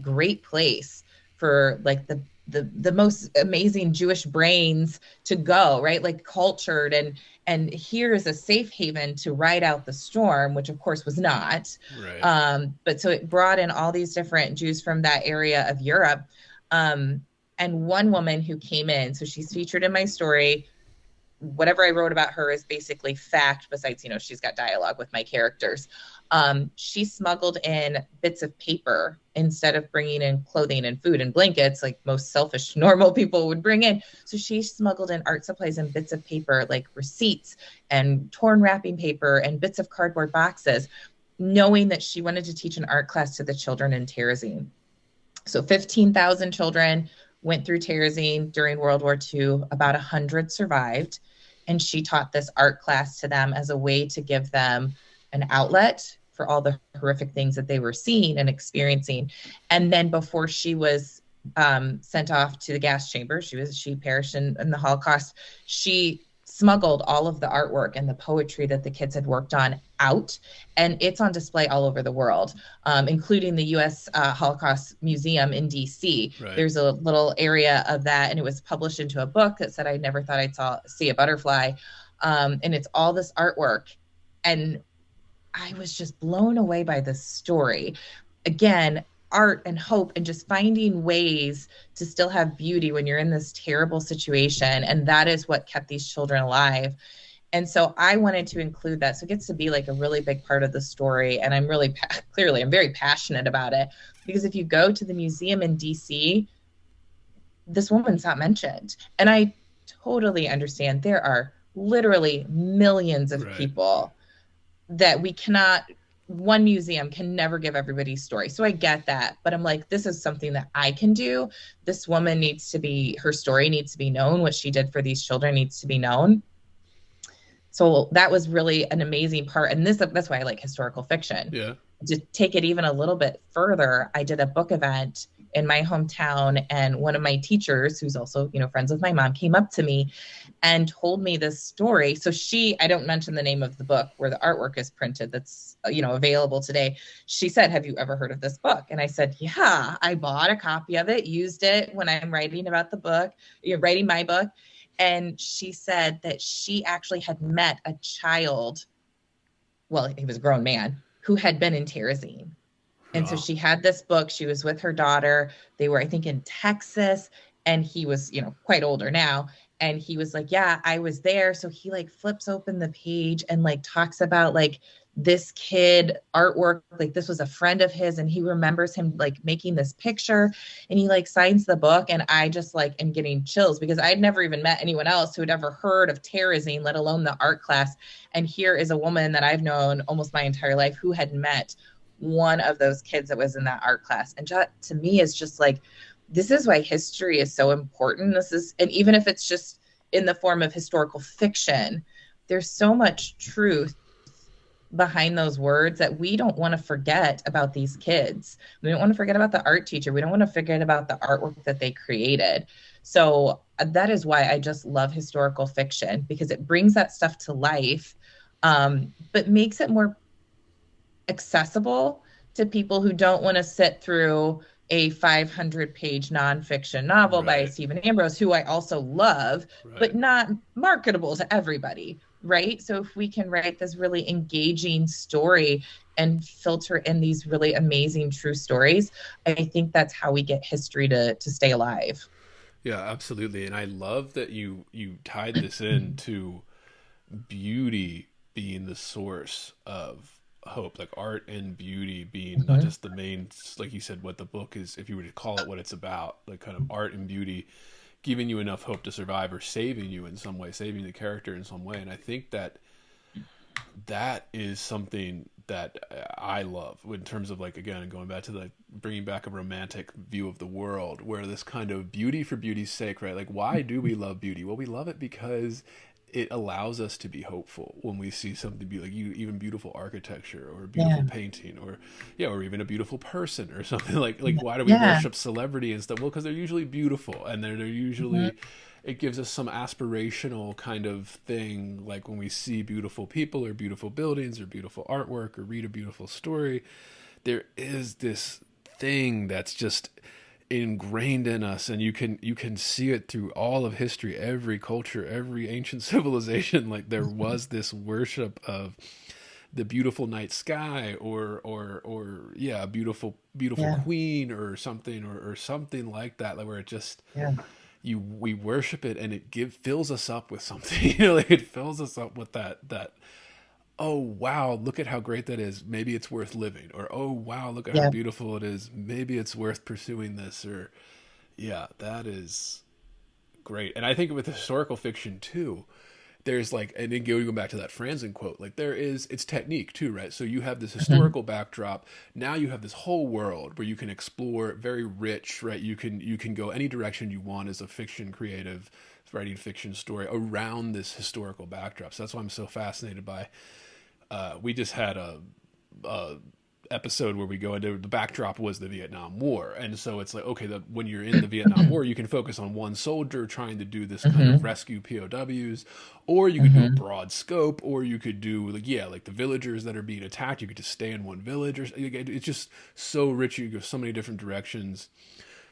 great place for like the most amazing Jewish brains to go, right? Like cultured and here's a safe haven to ride out the storm, which of course was not. Right. But so it brought in all these different Jews from that area of Europe. And one woman who came in, so she's featured in my story, whatever I wrote about her is basically fact, besides, you know, she's got dialogue with my characters. She smuggled in bits of paper instead of bringing in clothing and food and blankets like most selfish, normal people would bring in. So she smuggled in art supplies and bits of paper like receipts and torn wrapping paper and bits of cardboard boxes, knowing that she wanted to teach an art class to the children in Terezin. So 15,000 children went through Terezin during World War II. About 100 survived. And she taught this art class to them as a way to give them an outlet for all the horrific things that they were seeing and experiencing. And then before she was sent off to the gas chamber, she perished in the Holocaust. She smuggled all of the artwork and the poetry that the kids had worked on out, and it's on display all over the world, including the U.S. Holocaust Museum in D.C. Right. There's a little area of that, and it was published into a book that said I never thought I'd see a butterfly, and it's all this artwork, and I was just blown away by this story. Again, art and hope and just finding ways to still have beauty when you're in this terrible situation. And that is what kept these children alive. And so I wanted to include that. So it gets to be like a really big part of the story. And I'm really, clearly, I'm very passionate about it, because if you go to the museum in DC, this woman's not mentioned. And I totally understand there are literally millions of people that we cannot, one museum can never give everybody's story. So I get that, but I'm like, this is something that I can do. This woman needs to be, her story needs to be known. What she did for these children needs to be known. So that was really an amazing part. And that's why I like historical fiction. Yeah. To take it even a little bit further, I did a book event in my hometown, and one of my teachers, who's also, you know, friends with my mom, came up to me and told me this story. So I don't mention the name of the book where the artwork is printed that's, you know, available today. She said, have you ever heard of this book? And I said, yeah, I bought a copy of it, used it when I'm writing about the book, writing my book. And she said that she actually had met a child, well, he was a grown man, who had been in Terezin. And so she had this book. She was with her daughter. They were, I think, in Texas. And he was, you know, quite older now. And he was like, yeah, I was there. So he like flips open the page and like talks about like this kid artwork. Like this was a friend of his, and he remembers him like making this picture, and he like signs the book. And I just like am getting chills, because I'd never even met anyone else who had ever heard of Terezin, let alone the art class. And here is a woman that I've known almost my entire life who had met one of those kids that was in that art class. And to me, is just like, this is why history is so important. And even if it's just in the form of historical fiction, there's so much truth behind those words that we don't want to forget about these kids. We don't want to forget about the art teacher. We don't want to forget about the artwork that they created. So that is why I just love historical fiction, because it brings that stuff to life, but makes it more accessible to people who don't want to sit through a 500-page nonfiction novel by Stephen Ambrose, who I also love, but not marketable to everybody, right? So if we can write this really engaging story and filter in these really amazing true stories, I think that's how we get history to stay alive. Yeah, absolutely. And I love that you tied this into beauty being the source of hope, like art and beauty being not just the main, like you said, what the book is, if you were to call it what it's about, like kind of art and beauty giving you enough hope to survive, or saving you in some way, saving the character in some way. And I think that is something that I love in terms of, like, again, going back to the bringing back a romantic view of the world, where this kind of beauty for beauty's sake, right? Like, why do we love beauty? Well, we love it because it allows us to be hopeful when we see something like even beautiful architecture, or a beautiful painting, or or even a beautiful person or something. Like why do we worship celebrity and stuff? Well, because they're usually beautiful, and they're usually it gives us some aspirational kind of thing, like when we see beautiful people or beautiful buildings or beautiful artwork or read a beautiful story, there is this thing that's just ingrained in us, and you can see it through all of history, every culture, every ancient civilization. Like there was this worship of the beautiful night sky, or a beautiful queen or something, or something like that, like where it just we worship it, and it fills us up with something. Like it fills us up with that. Oh wow, look at how great that is. Maybe it's worth living. Or oh wow, look at how Yeah. beautiful it is. Maybe it's worth pursuing this. Or yeah, that is great. And I think with historical fiction too, there's like, and then going back to that Franzen quote, like it's technique too, right? So you have this historical backdrop. Now you have this whole world where you can explore, very rich, right? You can go any direction you want as a fiction creative, writing fiction story around this historical backdrop. So that's why I'm so fascinated by. We just had a episode where we go into the backdrop was the Vietnam War, and so it's like, okay, when you're in the Vietnam War, you can focus on one soldier trying to do this kind of rescue POWs, or you could do a broad scope, or you could do like the villagers that are being attacked. You could just stay in one village, or it's just so rich. You go so many different directions,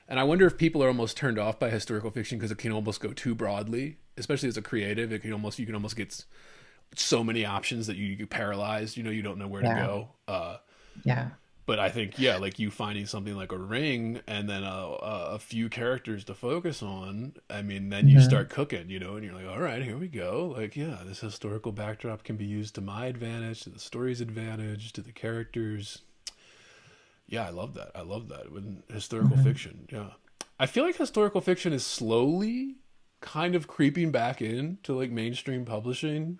and I wonder if people are almost turned off by historical fiction because it can almost go too broadly, especially as a creative. You can almost get so many options that you get paralyzed. You don't know where to go. Yeah. But I think, yeah, like you finding something like a Ring and then a few characters to focus on, I mean, then you start cooking, and you're like, all right, here we go. Like, yeah, this historical backdrop can be used to my advantage, to the story's advantage, to the characters. Yeah, I love that with historical fiction. Yeah. I feel like historical fiction is slowly kind of creeping back into like mainstream publishing,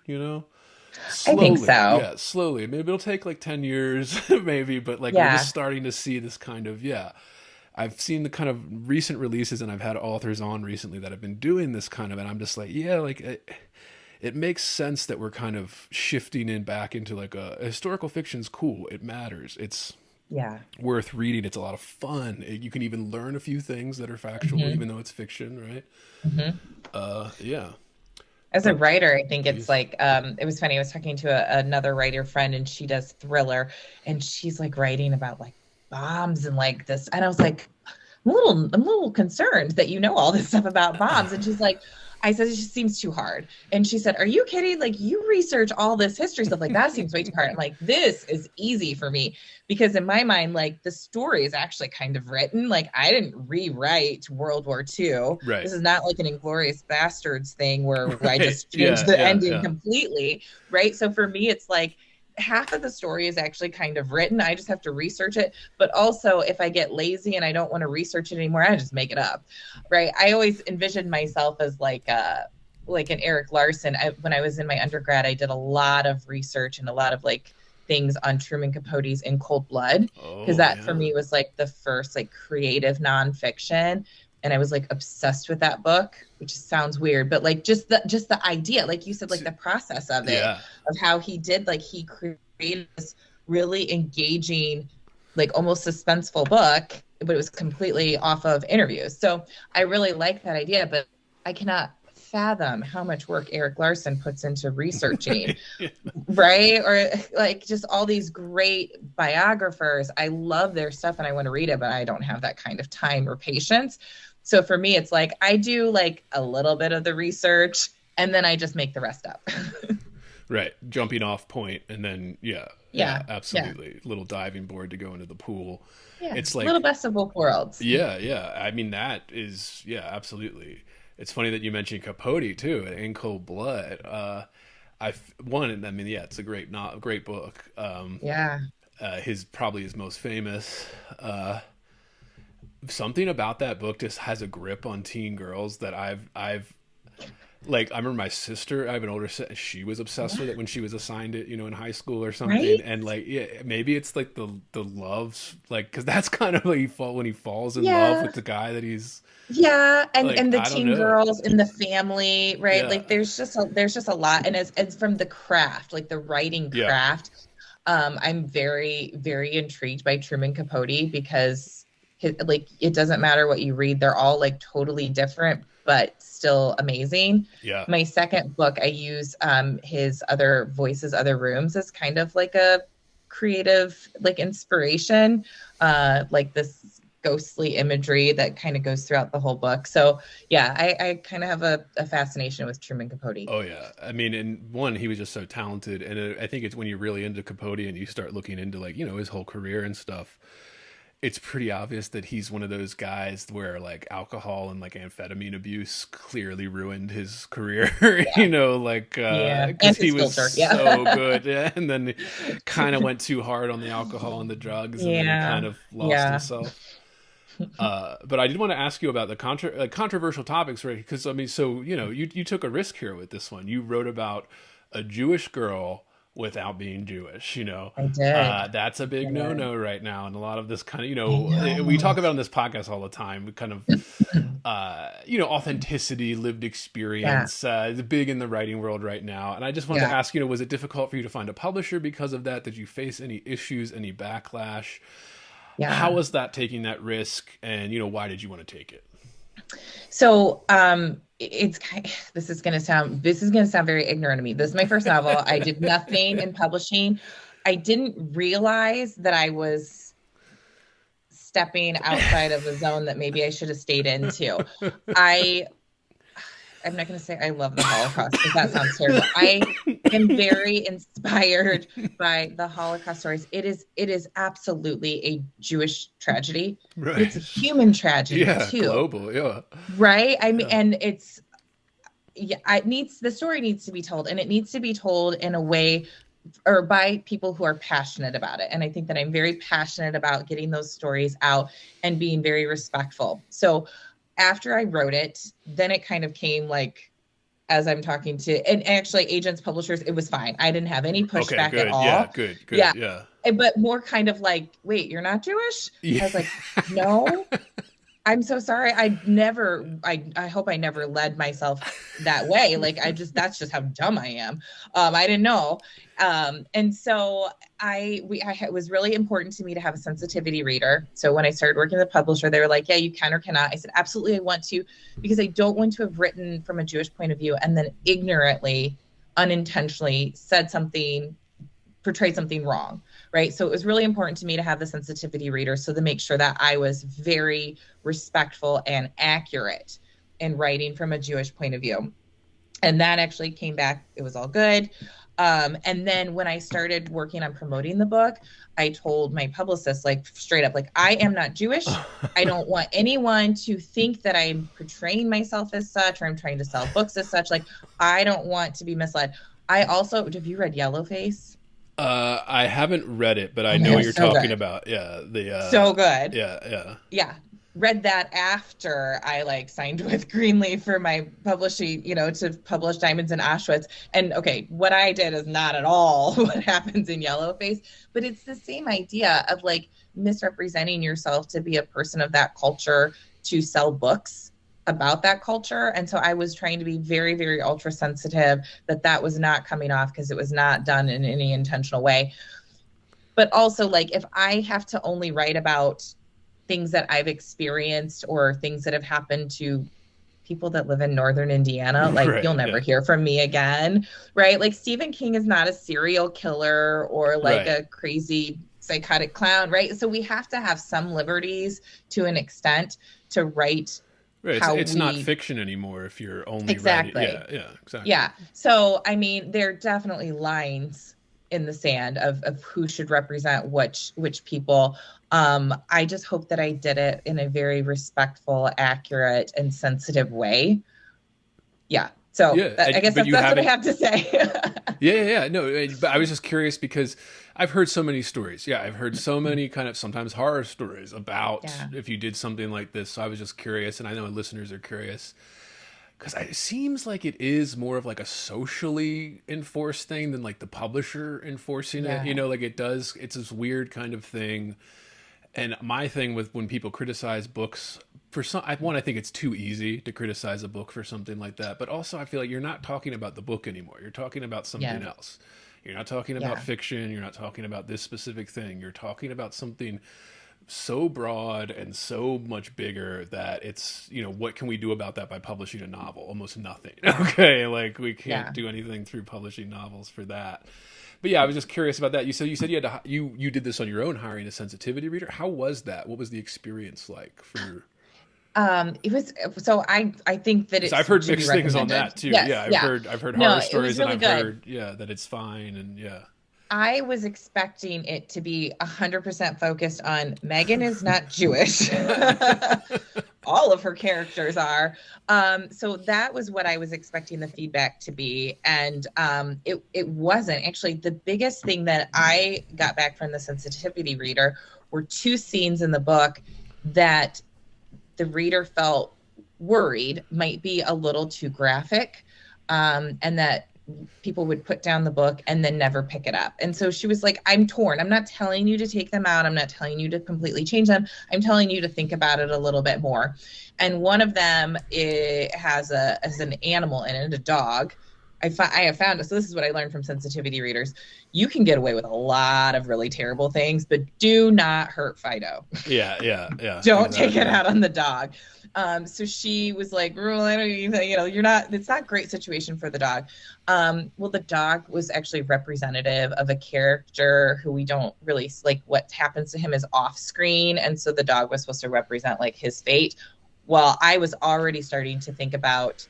Slowly, I think so. Yeah, slowly. Maybe it'll take like 10 years, maybe, but like we're just starting to see this kind of, I've seen the kind of recent releases, and I've had authors on recently that have been doing this kind of, and I'm just like, yeah, like it makes sense that we're kind of shifting back into like a historical fiction's cool. It matters. It's worth reading. It's a lot of fun. You can even learn a few things that are factual, even though it's fiction, right? Yeah. As a writer, I think it's like, it was funny. I was talking to another writer friend, and she does thriller, and she's like writing about like bombs and like this. And I was like, I'm a little concerned that all this stuff about bombs. And she's like, I said, it just seems too hard. And she said, are you kidding? Like, you research all this history stuff. Like, that seems way too hard. I'm like, this is easy for me, because in my mind, like, the story is actually kind of written. Like, I didn't rewrite World War II. Right. This is not like an Inglourious Bastards thing where I just changed the ending completely. Right. So for me, it's like, half of the story is actually kind of written. I just have to research it. But also, if I get lazy and I don't want to research it anymore, I just make it up, right? I always envisioned myself as like an Eric Larson. When I was in my undergrad, I did a lot of research and a lot of like things on Truman Capote's In Cold Blood, because for me was like the first like creative nonfiction. And I was like obsessed with that book, which sounds weird, but like just the idea, like you said, like the process of it, of how he did, like he created this really engaging, like almost suspenseful book, but it was completely off of interviews. So I really like that idea, but I cannot fathom how much work Eric Larson puts into researching, right? Or like just all these great biographers. I love their stuff and I want to read it, but I don't have that kind of time or patience. So for me, it's like I do like a little bit of the research and then I just make the rest up. Right. Jumping off point. And then, absolutely. Little diving board to go into the pool. Yeah. It's like little best of both worlds. Yeah. Yeah. I mean, that is, absolutely. It's funny that you mentioned Capote too, In Cold Blood. It's a great book. Probably his most famous, something about that book just has a grip on teen girls that I've like, I remember my sister, I have an older sister, she was obsessed with it when she was assigned it, in high school or something. Right? And like, maybe it's like the loves, like, cause that's kind of like when he falls in love with the guy that he's. Yeah. And the teen girls in the family, right? Yeah. Like there's just a lot. And it's from the craft, like the writing craft. I'm very, very intrigued by Truman Capote because it doesn't matter what you read. They're all like totally different, but still amazing. Yeah. My second book, I use his Other Voices, Other Rooms as kind of like a creative like inspiration, like this ghostly imagery that kind of goes throughout the whole book. So yeah, I kind of have a fascination with Truman Capote. Oh yeah. I mean, and one, he was just so talented. And I think it's when you're really into Capote and you start looking into like, his whole career and stuff, it's pretty obvious that he's one of those guys where like alcohol and like amphetamine abuse clearly ruined his career. You know, like because he was so good, and then kind of went too hard on the alcohol and the drugs, and then kind of lost himself. But I did want to ask you about the controversial topics, right? Because I mean, so you took a risk here with this one. You wrote about a Jewish girl without being Jewish, I did. That's a big no-no right now. And a lot of this kind of, we talk about on this podcast all the time, kind of, authenticity, lived experience, is big in the writing world right now. And I just wanted to ask, was it difficult for you to find a publisher because of that? Did you face any issues, any backlash? Yeah. How was that, taking that risk? And, why did you want to take it? So, this is going to sound very ignorant of me. This is my first novel. I did nothing in publishing. I didn't realize that I was stepping outside of a zone that maybe I should have stayed into. I'm not going to say I love the Holocaust because that sounds terrible. I am very inspired by the Holocaust stories. It is absolutely a Jewish tragedy. Right. It's a human tragedy too. Global, right? I mean, and the story needs to be told, and it needs to be told in a way or by people who are passionate about it. And I think that I'm very passionate about getting those stories out and being very respectful. So after I wrote it, then it kind of came like, as I'm talking to, and actually agents, publishers, it was fine. I didn't have any pushback at all. Yeah, good. Yeah. But more kind of like, wait, you're not Jewish? Yeah. I was like, no, I'm so sorry. I hope I never led myself that way. Like, that's just how dumb I am. I didn't know. And so it was really important to me to have a sensitivity reader. So when I started working with the publisher, they were like, yeah, you can or cannot. I said, absolutely, I want to, because I don't want to have written from a Jewish point of view and then ignorantly, unintentionally portrayed something wrong. Right. So it was really important to me to have the sensitivity reader. So to make sure that I was very respectful and accurate in writing from a Jewish point of view. And that actually came back. It was all good. And then when I started working on promoting the book, I told my publicist, like straight up, like, I am not Jewish. I don't want anyone to think that I'm portraying myself as such, or I'm trying to sell books as such. Like, I don't want to be misled. Have you read Yellowface? I haven't read it, but I know what you're talking about. Yeah. So good. Yeah. Read that after I signed with Greenleaf for my publishing, to publish Diamonds in Auschwitz. And okay, what I did is not at all what happens in Yellowface, but it's the same idea of misrepresenting yourself to be a person of that culture to sell books about that culture. And so I was trying to be very, very ultra sensitive that was not coming off because it was not done in any intentional way. But also if I have to only write about things that I've experienced or things that have happened to people that live in Northern Indiana, you'll never hear from me again, right? Like Stephen King is not a serial killer or a crazy psychotic clown, right? So we have to have some liberties to an extent to write. Right. It's not fiction anymore if you're only exactly. writing. Yeah, exactly. Yeah. So, I mean, there are definitely lines in the sand of who should represent which people. I just hope that I did it in a very respectful, accurate, and sensitive way. Yeah. So I guess that's what I have to say. Yeah. No, but I was just curious because I've heard so many stories. Yeah, I've heard so many kind of sometimes horror stories about if you did something like this. So I was just curious, and I know listeners are curious because it seems like it is more of a socially enforced thing than the publisher enforcing it. It's this weird kind of thing. And my thing with when people criticize books for I think it's too easy to criticize a book for something like that. But also I feel like you're not talking about the book anymore. You're talking about something else. You're not talking about fiction. You're not talking about this specific thing. You're talking about something so broad and so much bigger that it's, what can we do about that by publishing a novel? Almost nothing. Okay. We can't do anything through publishing novels for that. But yeah, I was just curious about that. You said you had you did this on your own, hiring a sensitivity reader. How was that? What was the experience like for? It was I think that I've heard mixed things on that too. Yes, I've heard horror stories, and I've heard that it's fine, and I was expecting it to be 100% focused on Megan is not Jewish. All of her characters are. So that was what I was expecting the feedback to be. And it wasn't. Actually, the biggest thing that I got back from the sensitivity reader were 2 scenes in the book that the reader felt worried might be a little too graphic, and that people would put down the book and then never pick it up. And so she was like, I'm torn. I'm not telling you to take them out. I'm not telling you to completely change them. I'm telling you to think about it a little bit more. And one of them has an animal in it, a dog. I have found, so this is what I learned from sensitivity readers. You can get away with a lot of really terrible things, but do not hurt Fido. Yeah. Don't take it out on the dog. So she was like, I don't even, it's not a great situation for the dog. Well, the dog was actually representative of a character who we don't really like. What happens to him is off screen. And so the dog was supposed to represent like his fate. Well, I was already starting to think about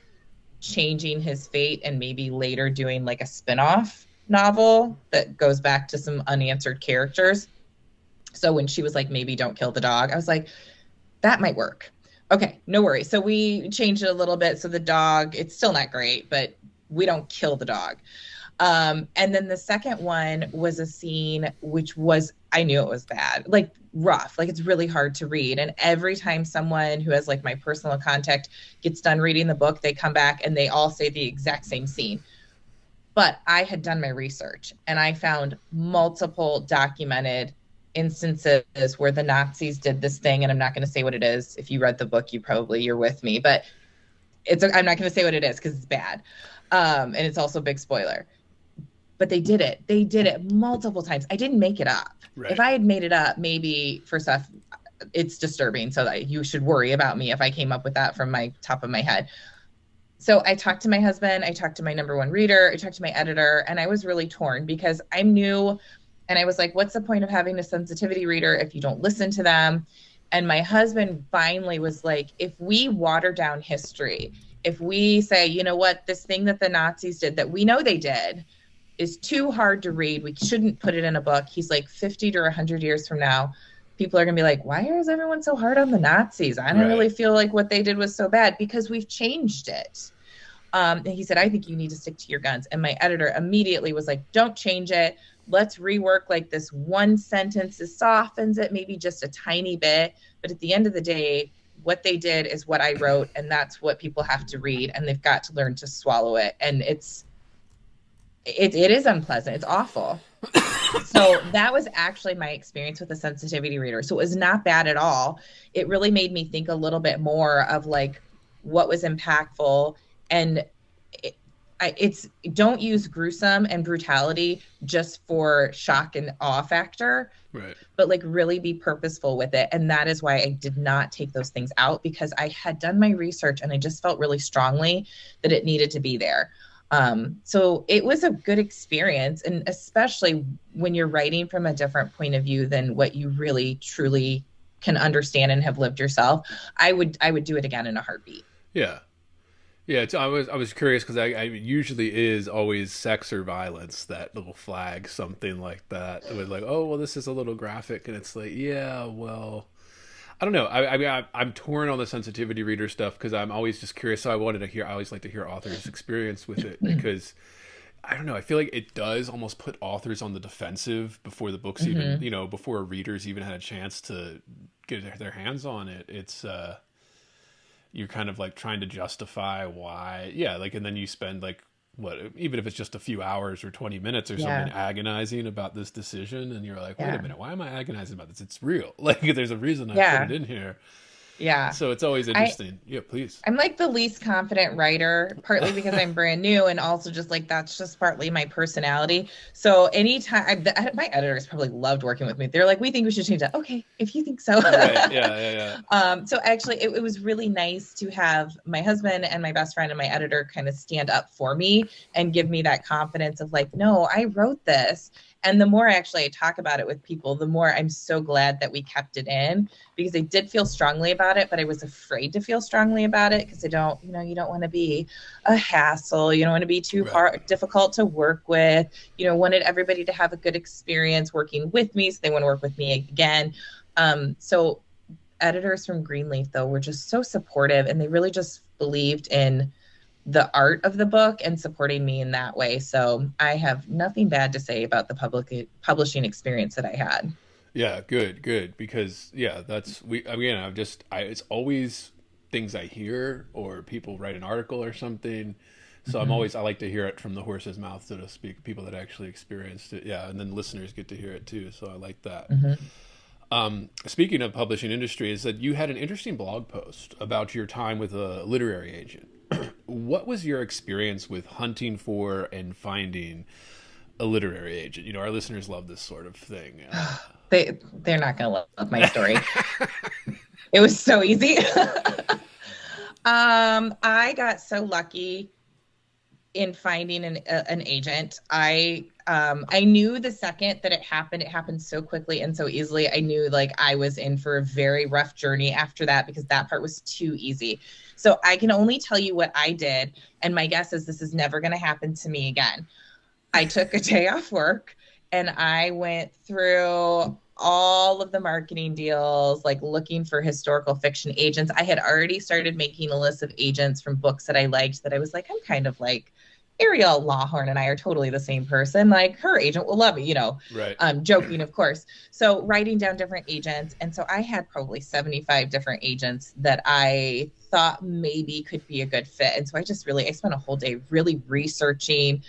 changing his fate and maybe later doing like a spin-off novel that goes back to some unanswered characters. So when she was like, maybe don't kill the dog, I was like, that might work. Okay, no worries. So we changed it a little bit. So the dog, it's still not great, but we don't kill the dog. And then the second one was a scene which was, I knew it was bad, like rough, like it's really hard to read. And every time someone who has like my personal contact gets done reading the book, they come back and they all say the exact same scene. But I had done my research and I found multiple documented instances where the Nazis did this thing. And I'm not going to say what it is. If you read the book, you're with me, but I'm not going to say what it is because it's bad. And it's also a big spoiler. But they did it. They did it multiple times. I didn't make it up. Right. If I had made it up, maybe first off, it's disturbing. So that you should worry about me if I came up with that from my top of my head. So I talked to my husband. I talked to my number one reader. I talked to my editor. And I was really torn because I knew, and I was like, what's the point of having a sensitivity reader if you don't listen to them? And my husband finally was like, if we water down history, if we say, you know what, this thing that the Nazis did that we know they did is too hard to read, we shouldn't put it in a book. He's like 50 to 100 years from now, people are going to be like, why is everyone so hard on the Nazis? I don't really feel like what they did was so bad because we've changed it. And he said, I think you need to stick to your guns. And my editor immediately was like, don't change it. Let's rework like this one sentence. This softens it maybe just a tiny bit. But at the end of the day, what they did is what I wrote. And that's what people have to read. And they've got to learn to swallow it. And it is unpleasant. It's awful. So that was actually my experience with the sensitivity reader. So it was not bad at all. It really made me think a little bit more of like what was impactful. And it's don't use gruesome and brutality just for shock and awe factor, right? But like really be purposeful with it. And that is why I did not take those things out, because I had done my research and I just felt really strongly that it needed to be there. So it was a good experience. And especially when you're writing from a different point of view than what you really truly can understand and have lived yourself, I would do it again in a heartbeat. Yeah. Yeah, I was curious because I usually is always sex or violence that little flag, something like that. It was like, oh, well, this is a little graphic, and it's like, yeah, well, I don't know. I'm torn on the sensitivity reader stuff because I'm always just curious. So I always like to hear authors' experience with it because I don't know. I feel like it does almost put authors on the defensive before the books even, before readers even had a chance to get their hands on it. It's you're kind of like trying to justify why, and then you spend like even if it's just a few hours or 20 minutes or something agonizing about this decision, and you're like, wait a minute, why am I agonizing about this? It's real. Like there's a reason I put it in here. Yeah. So it's always interesting. Please. I'm like the least confident writer, partly because I'm brand new, and also just like that's just partly my personality. So anytime my editors probably loved working with me. They're like, we think we should change that. Okay, if you think so. Right. Yeah. So actually, it was really nice to have my husband and my best friend and my editor kind of stand up for me and give me that confidence of like, no, I wrote this. And the more actually I talk about it with people, the more I'm so glad that we kept it in, because I did feel strongly about it, but I was afraid to feel strongly about it because I don't, you don't want to be a hassle. You don't want to be too hard, difficult to work with. Wanted everybody to have a good experience working with me, so they want to work with me again. So editors from Greenleaf, though, were just so supportive, and they really just believed in the art of the book and supporting me in that way. So I have nothing bad to say about the publishing experience that I had. Yeah, good. Because it's always things I hear, or people write an article or something. So I like to hear it from the horse's mouth, so to speak, people that actually experienced it. Yeah. And then listeners get to hear it too. So I like that. Speaking of publishing industry, is that you had an interesting blog post about your time with a literary agent. What was your experience with hunting for and finding a literary agent? Our listeners love this sort of thing. They're not going to love my story. It was so easy. I got so lucky in finding an agent. I knew the second that it happened so quickly and so easily. I knew I was in for a very rough journey after that, because that part was too easy. So I can only tell you what I did. And my guess is this is never going to happen to me again. I took a day off work and I went through all of the marketing deals, looking for historical fiction agents. I had already started making a list of agents from books that I liked, that I was I'm kind of Ariel Lawhorn and I are totally the same person. Her agent will love me, Right. Joking, of course. So writing down different agents. And so I had probably 75 different agents that I thought maybe could be a good fit. And so I spent a whole day really researching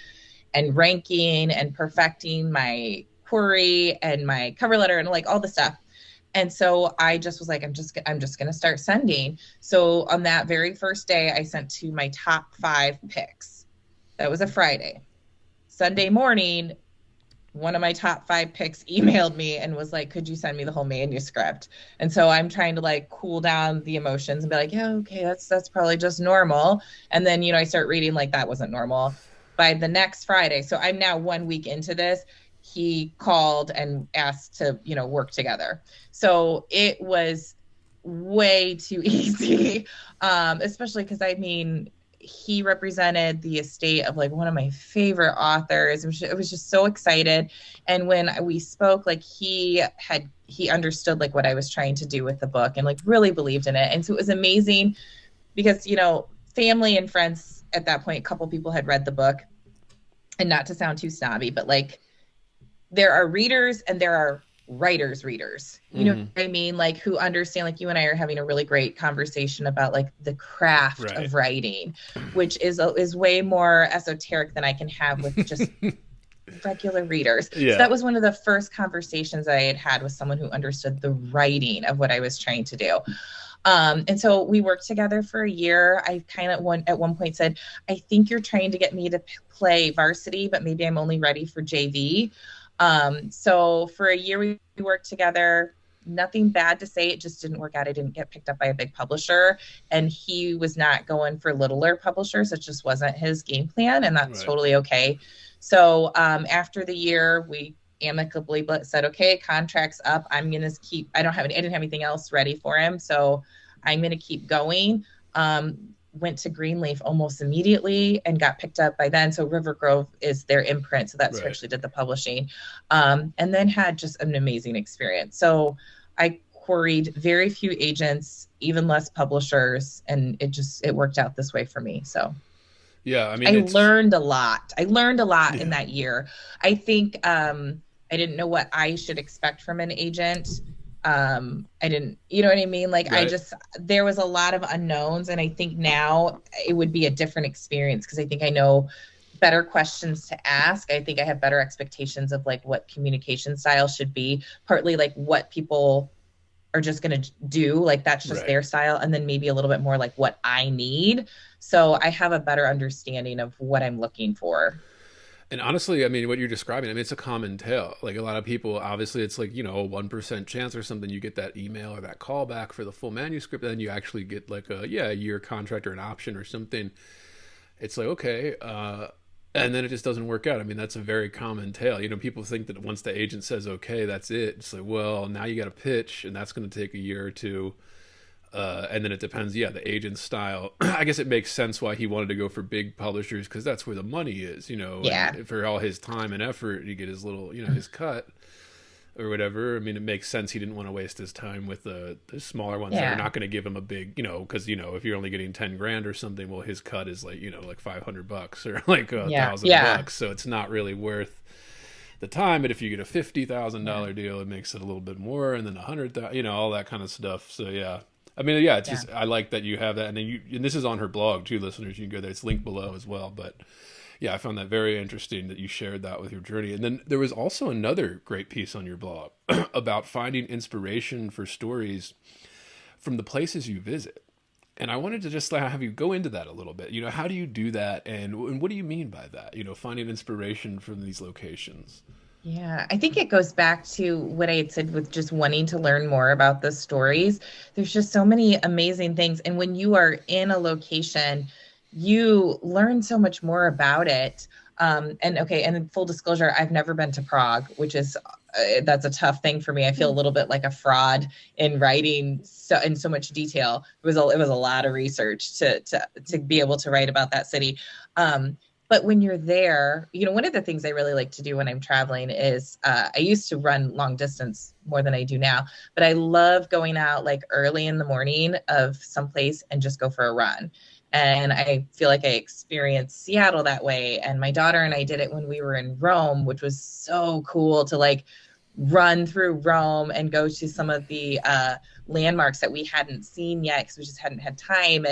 and ranking and perfecting my query and my cover letter and all the stuff. And so I just was I'm just going to start sending. So on that very first day, I sent to my top 5 picks. That was a Friday. Sunday morning, one of my top 5 picks emailed me and was could you send me the whole manuscript? And so I'm trying to cool down the emotions and be yeah, okay, that's probably just normal. And then, I start reading that wasn't normal. By the next Friday, so I'm now 1 week into this, he called and asked to, work together. So it was way too easy, especially because he represented the estate of one of my favorite authors. It was just so excited. And when we spoke, he understood what I was trying to do with the book and really believed in it. And so it was amazing because, family and friends at that point, a couple people had read the book, and not to sound too snobby, but there are readers and there are writers readers, you know what I mean? Who understand, you and I are having a really great conversation about the craft of writing, which is way more esoteric than I can have with just regular readers. Yeah. So that was one of the first conversations I had with someone who understood the writing of what I was trying to do. And so we worked together for a year. I kind of at one point said, I think you're trying to get me to play varsity, but maybe I'm only ready for JV. So for a year we worked together. Nothing bad to say. It just didn't work out. I didn't get picked up by a big publisher, and he was not going for littler publishers. It just wasn't his game plan, and that's totally okay. So after the year, we amicably said, okay, contract's up. I didn't have anything else ready for him, so I'm going to keep going. Went to Greenleaf almost immediately and got picked up by then. So River Grove is their imprint. So that's who actually did the publishing. And then had just an amazing experience. So I queried very few agents, even less publishers. And it worked out this way for me. So yeah, I learned a lot. I learned a lot in that year. I think I didn't know what I should expect from an agent. I didn't, you know what I mean? There was a lot of unknowns, and I think now it would be a different experience because I think I know better questions to ask. I think I have better expectations of what communication style should be, partly what people are just going to do. That's just their style. And then maybe a little bit more what I need. So I have a better understanding of what I'm looking for. And honestly, what you're describing, it's a common tale. A lot of people, obviously, it's a 1% chance or something. You get that email or that call back for the full manuscript, and then you actually get a year contract or an option or something. It's okay. And then it just doesn't work out. I mean, that's a very common tale. You know, people think that once the agent says, okay, that's it. It's like, well, now you got to pitch, and that's going to take a year or two. And then it depends, yeah, the agent's style. I guess it makes sense why he wanted to go for big publishers, because that's where the money is, you know. Yeah. And for all his time and effort, you get his little, you know, his cut or whatever. I mean, it makes sense he didn't want to waste his time with the smaller ones that are not going to give him a big, you know, because, you know, if you're only getting 10 grand or something, well, his cut is like, you know, like $500 or like $1,000. So it's not really worth the time. But if you get a $50,000 deal, it makes it a little bit more, and then 100,000, you know, all that kind of stuff. So yeah. I mean, yeah, it's just, I like that you have that. And then and this is on her blog too, listeners. You can go there. It's linked below as well. But yeah, I found that very interesting that you shared that with your journey. And then there was also another great piece on your blog about finding inspiration for stories from the places you visit. And I wanted to just have you go into that a little bit. You know, how do you do that? And what do you mean by that? You know, finding inspiration from these locations. Yeah, I think it goes back to what I had said with just wanting to learn more about the stories. There's just so many amazing things. And when you are in a location, you learn so much more about it. And in full disclosure, I've never been to Prague, which is, that's a tough thing for me. I feel a little bit like a fraud in writing in so much detail. It was a lot of research to be able to write about that city. But when you're there, you know, one of the things I really like to do when I'm traveling is I used to run long distance more than I do now, but I love going out like early in the morning of someplace and just go for a run. And I feel like I experienced Seattle that way. And my daughter and I did it when we were in Rome, which was so cool to like run through Rome and go to some of the landmarks that we hadn't seen yet because we just hadn't had time.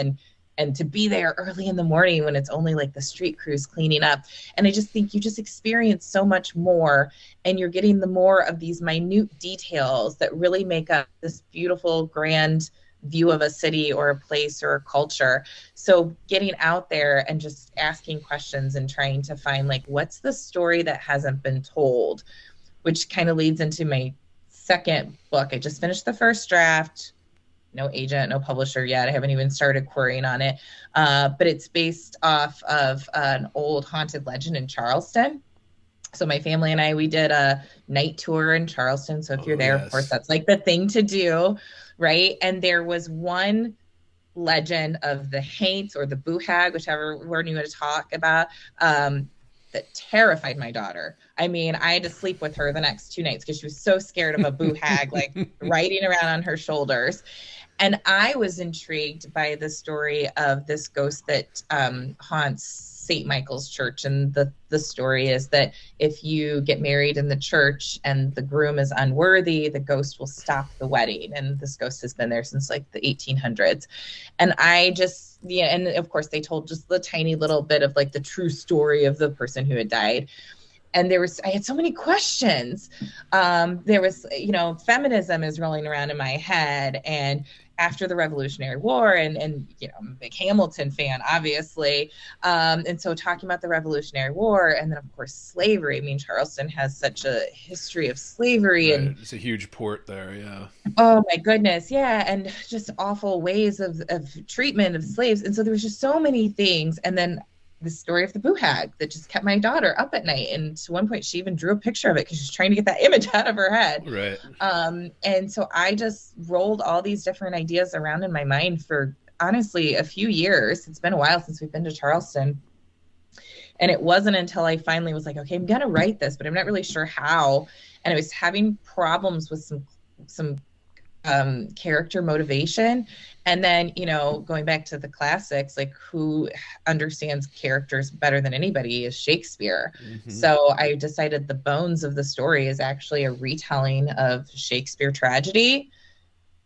And to be there early in the morning when it's only like the street crews cleaning up. And I just think you just experience so much more, and you're getting the more of these minute details that really make up this beautiful, grand view of a city or a place or a culture. So getting out there and just asking questions and trying to find like, what's the story that hasn't been told, which kind of leads into my second book. I just finished the first draft. No agent, no publisher yet. I haven't even started querying on it. But it's based off of an old haunted legend in Charleston. So my family and I, we did a night tour in Charleston. So if you're there, of course, that's like the thing to do, right? And there was one legend of the Haints or the Boohag, whichever word you want to talk about, that terrified my daughter. I mean, I had to sleep with her the next 2 nights because she was so scared of a Boohag, like riding around on her shoulders. And I was intrigued by the story of this ghost that haunts St. Michael's Church. And the story is that if you get married in the church and the groom is unworthy, the ghost will stop the wedding. And this ghost has been there since like the 1800s. And and of course they told just the tiny little bit of like the true story of the person who had died. And I had so many questions. There was, you know, feminism is rolling around in my head. And after the Revolutionary War, and you know, I'm a big Hamilton fan, obviously. And so talking about the Revolutionary War, and then of course slavery. I mean, Charleston has such a history of slavery, right. And it's a huge port there, yeah. Oh my goodness, yeah, and just awful ways of treatment of slaves. And so there was just so many things. And then the story of the Boohag that just kept my daughter up at night. And to one point, she even drew a picture of it because she's trying to get that image out of her head. Right. And so I just rolled all these different ideas around in my mind for honestly a few years. It's been a while since we've been to Charleston. And it wasn't until I finally was like, okay, I'm going to write this, but I'm not really sure how. And I was having problems with some character motivation. And then, you know, going back to the classics, like who understands characters better than anybody is Shakespeare. Mm-hmm. So I decided the bones of the story is actually a retelling of Shakespeare tragedy.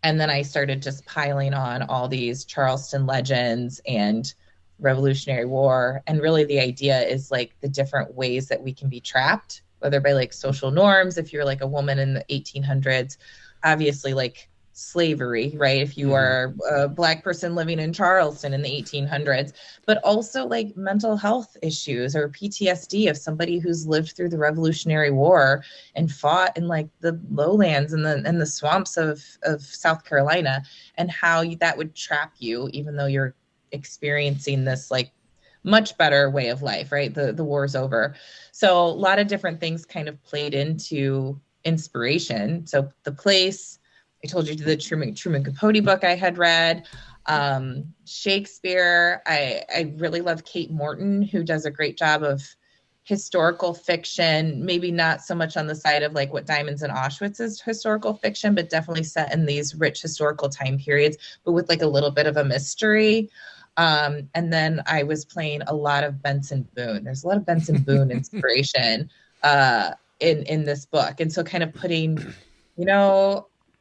And then I started just piling on all these Charleston legends and Revolutionary War. And really the idea is like the different ways that we can be trapped, whether by like social norms, if you're like a woman in the 1800s, obviously like slavery, right? If you are a Black person living in Charleston in the 1800s, but also like mental health issues or PTSD of somebody who's lived through the Revolutionary War and fought in like the lowlands and the swamps of South Carolina, and how that would trap you, even though you're experiencing this like much better way of life, right? The war's over. So a lot of different things kind of played into inspiration. So the place, I told you, the Truman Capote book I had read, Shakespeare. I really love Kate Morton, who does a great job of historical fiction, maybe not so much on the side of like what Diamonds in Auschwitz is historical fiction, but definitely set in these rich historical time periods, but with like a little bit of a mystery. And then I was playing a lot of Benson Boone. There's a lot of Benson Boone inspiration in this book. And so kind of putting,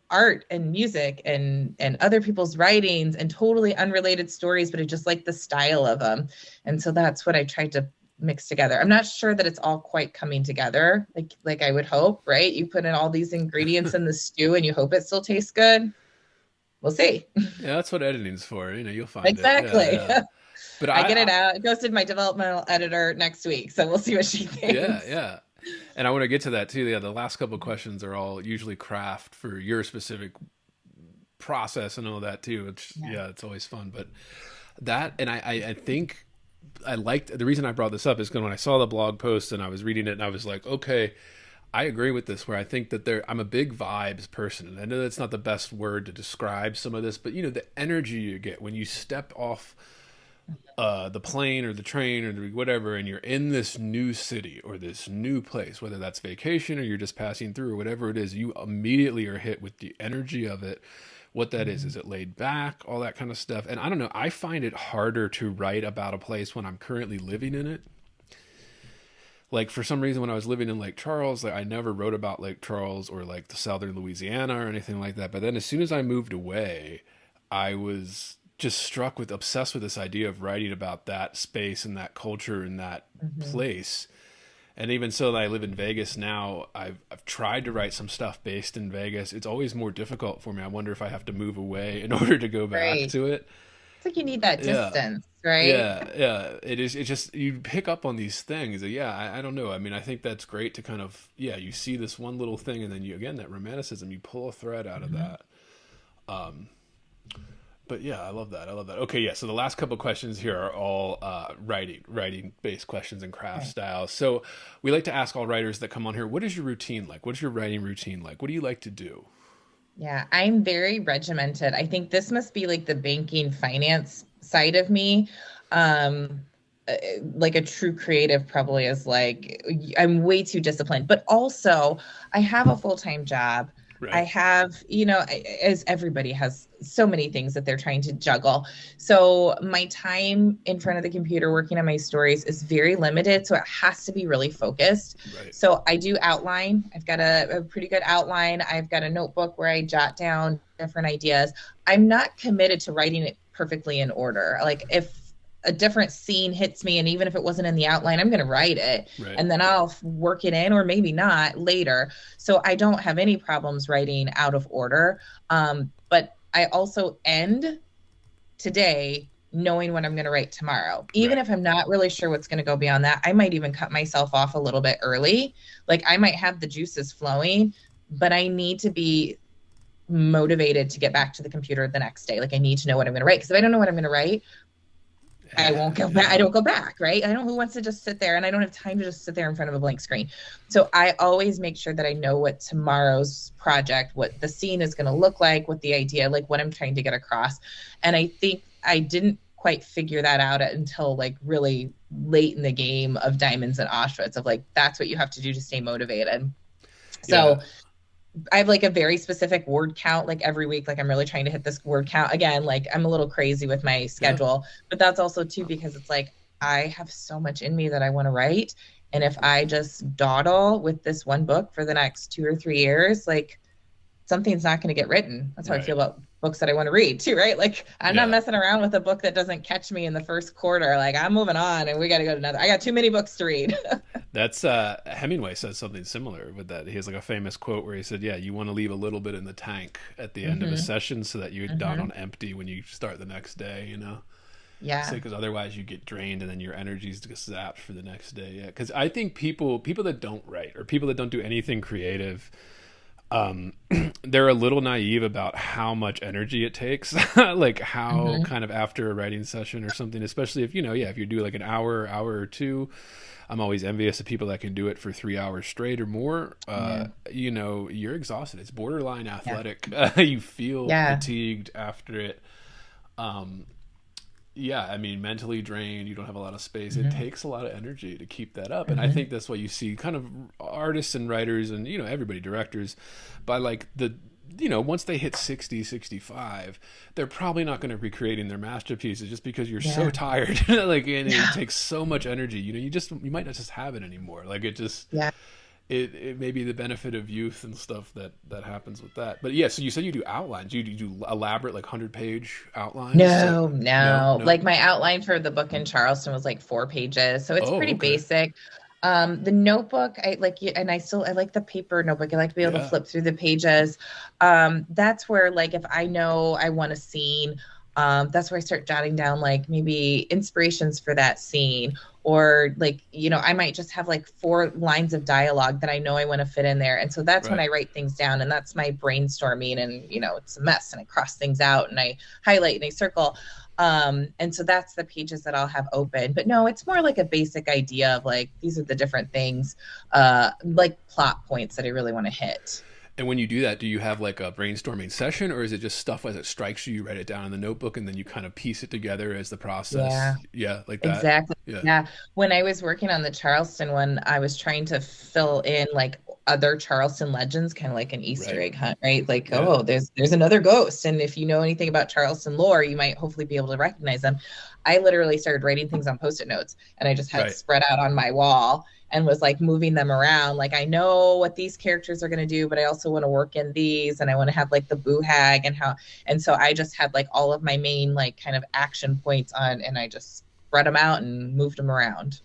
art and music and other people's writings and totally unrelated stories, but I just like the style of them. And so that's what I tried to mix together. I'm not sure that it's all quite coming together like I would hope, right? You put in all these ingredients in the stew and you hope it still tastes good. We'll see. Yeah, that's what editing's for. You'll find exactly. it. Yeah. But I get it out. It goes to my developmental editor next week, so we'll see what she thinks. Yeah. And I want to get to that too. Yeah, the last couple of questions are all usually craft for your specific process and all that too. It's always fun. But that, and I think I liked, the reason I brought this up is because when I saw the blog post and I was reading it and I was like, okay, I agree with this, where I think that I'm a big vibes person. And I know that's not the best word to describe some of this, but the energy you get when you step off the plane or the train or whatever, and you're in this new city or this new place, whether that's vacation or you're just passing through or whatever it is, you immediately are hit with the energy of it. What that is it laid back, all that kind of stuff. And I don't know, I find it harder to write about a place when I'm currently living in it. Like for some reason, when I was living in Lake Charles, like I never wrote about Lake Charles or like the southern Louisiana or anything like that. But then as soon as I moved away, I was just obsessed with this idea of writing about that space and that culture and that place. And even so, that I live in Vegas now, I've tried to write some stuff based in Vegas. It's always more difficult for me. I wonder if I have to move away in order to go back to it. It's like you need that distance, right? Yeah. It is. It's just, you pick up on these things. I don't know. I mean, I think that's great to kind of, you see this one little thing and then that romanticism, you pull a thread out of that. But yeah, I love that. Okay, yeah. So the last couple of questions here are all writing-based questions and craft styles. So we like to ask all writers that come on here, what is your routine like? What is your writing routine like? What do you like to do? Yeah, I'm very regimented. I think this must be like the banking finance side of me. Like a true creative probably is like, I'm way too disciplined. But also, I have a full-time job. Right. I have, as everybody has so many things that they're trying to juggle. So my time in front of the computer working on my stories is very limited. So it has to be really focused. Right. So I do outline. I've got a pretty good outline. I've got a notebook where I jot down different ideas. I'm not committed to writing it perfectly in order. Like if a different scene hits me, and even if it wasn't in the outline, I'm going to write it, and then I'll work it in, or maybe not later. So I don't have any problems writing out of order. But I also end today knowing what I'm going to write tomorrow. Even if I'm not really sure what's going to go beyond that, I might even cut myself off a little bit early. Like I might have the juices flowing, but I need to be motivated to get back to the computer the next day. Like I need to know what I'm going to write, because if I don't know what I'm going to write, I won't go back. I don't go back, right? I don't know who wants to just sit there, and I don't have time to just sit there in front of a blank screen. So I always make sure that I know what tomorrow's project, what the scene is going to look like, what the idea, like what I'm trying to get across. And I think I didn't quite figure that out until like really late in the game of Diamonds in Auschwitz, of like, that's what you have to do to stay motivated. So I have like a very specific word count, like every week, like I'm really trying to hit this word count. Again, like I'm a little crazy with my schedule, but that's also too, because it's like, I have so much in me that I want to write. And if I just dawdle with this one book for the next 2 or 3 years, like something's not going to get written. That's how I feel about books that I want to read too, right? Like I'm not messing around with a book that doesn't catch me in the first quarter. Like I'm moving on and we got to go to another. I got too many books to read. That's Hemingway says something similar with that. He has like a famous quote where he said, you want to leave a little bit in the tank at the end of a session so that you're done on empty when you start the next day, Yeah. Because otherwise you get drained and then your energy's just zapped for the next day. Yeah. Because I think people that don't write or people that don't do anything creative, they're a little naive about how much energy it takes, like how kind of after a writing session or something, especially if, if you do like an hour or two, I'm always envious of people that can do it for 3 hours straight or more. You're exhausted. It's borderline athletic. You feel fatigued after it. Mentally drained. You don't have a lot of space. It takes a lot of energy to keep that up. And I think that's why you see kind of artists and writers and, everybody, directors, by like once they hit 60, 65, they're probably not going to be creating their masterpieces just because you're so tired. And it takes so much energy. You might not just have it anymore. Like it just, it may be the benefit of youth and stuff that happens with that. But yeah, so you said you do outlines. You do elaborate, like 100-page outlines? No. Like my outline for the book in Charleston was like 4 pages. So it's pretty basic. The notebook, I like, and I like the paper notebook. I like to be able to flip through the pages. That's where, like, if I know I want a scene, that's where I start jotting down like maybe inspirations for that scene, or like, I might just have like 4 lines of dialogue that I know I want to fit in there. And so that's when I write things down, and that's my brainstorming, and, it's a mess, and I cross things out and I highlight and I circle. And so that's the pages that I'll have open. But no, it's more like a basic idea of like, these are the different things, like plot points that I really want to hit. And when you do that, do you have like a brainstorming session, or is it just stuff as it strikes you, you write it down in the notebook and then you kind of piece it together as the process? Yeah, like that. Exactly. Yeah. When I was working on the Charleston one, I was trying to fill in like other Charleston legends, kind of like an Easter egg hunt, right? Like, there's another ghost. And if you know anything about Charleston lore, you might hopefully be able to recognize them. I literally started writing things on Post-it notes, and I just had spread out on my wall and was like moving them around. Like, I know what these characters are going to do, but I also want to work in these, and I want to have like the boo hag and so I just had like all of my main like kind of action points on, and I just spread them out and moved them around.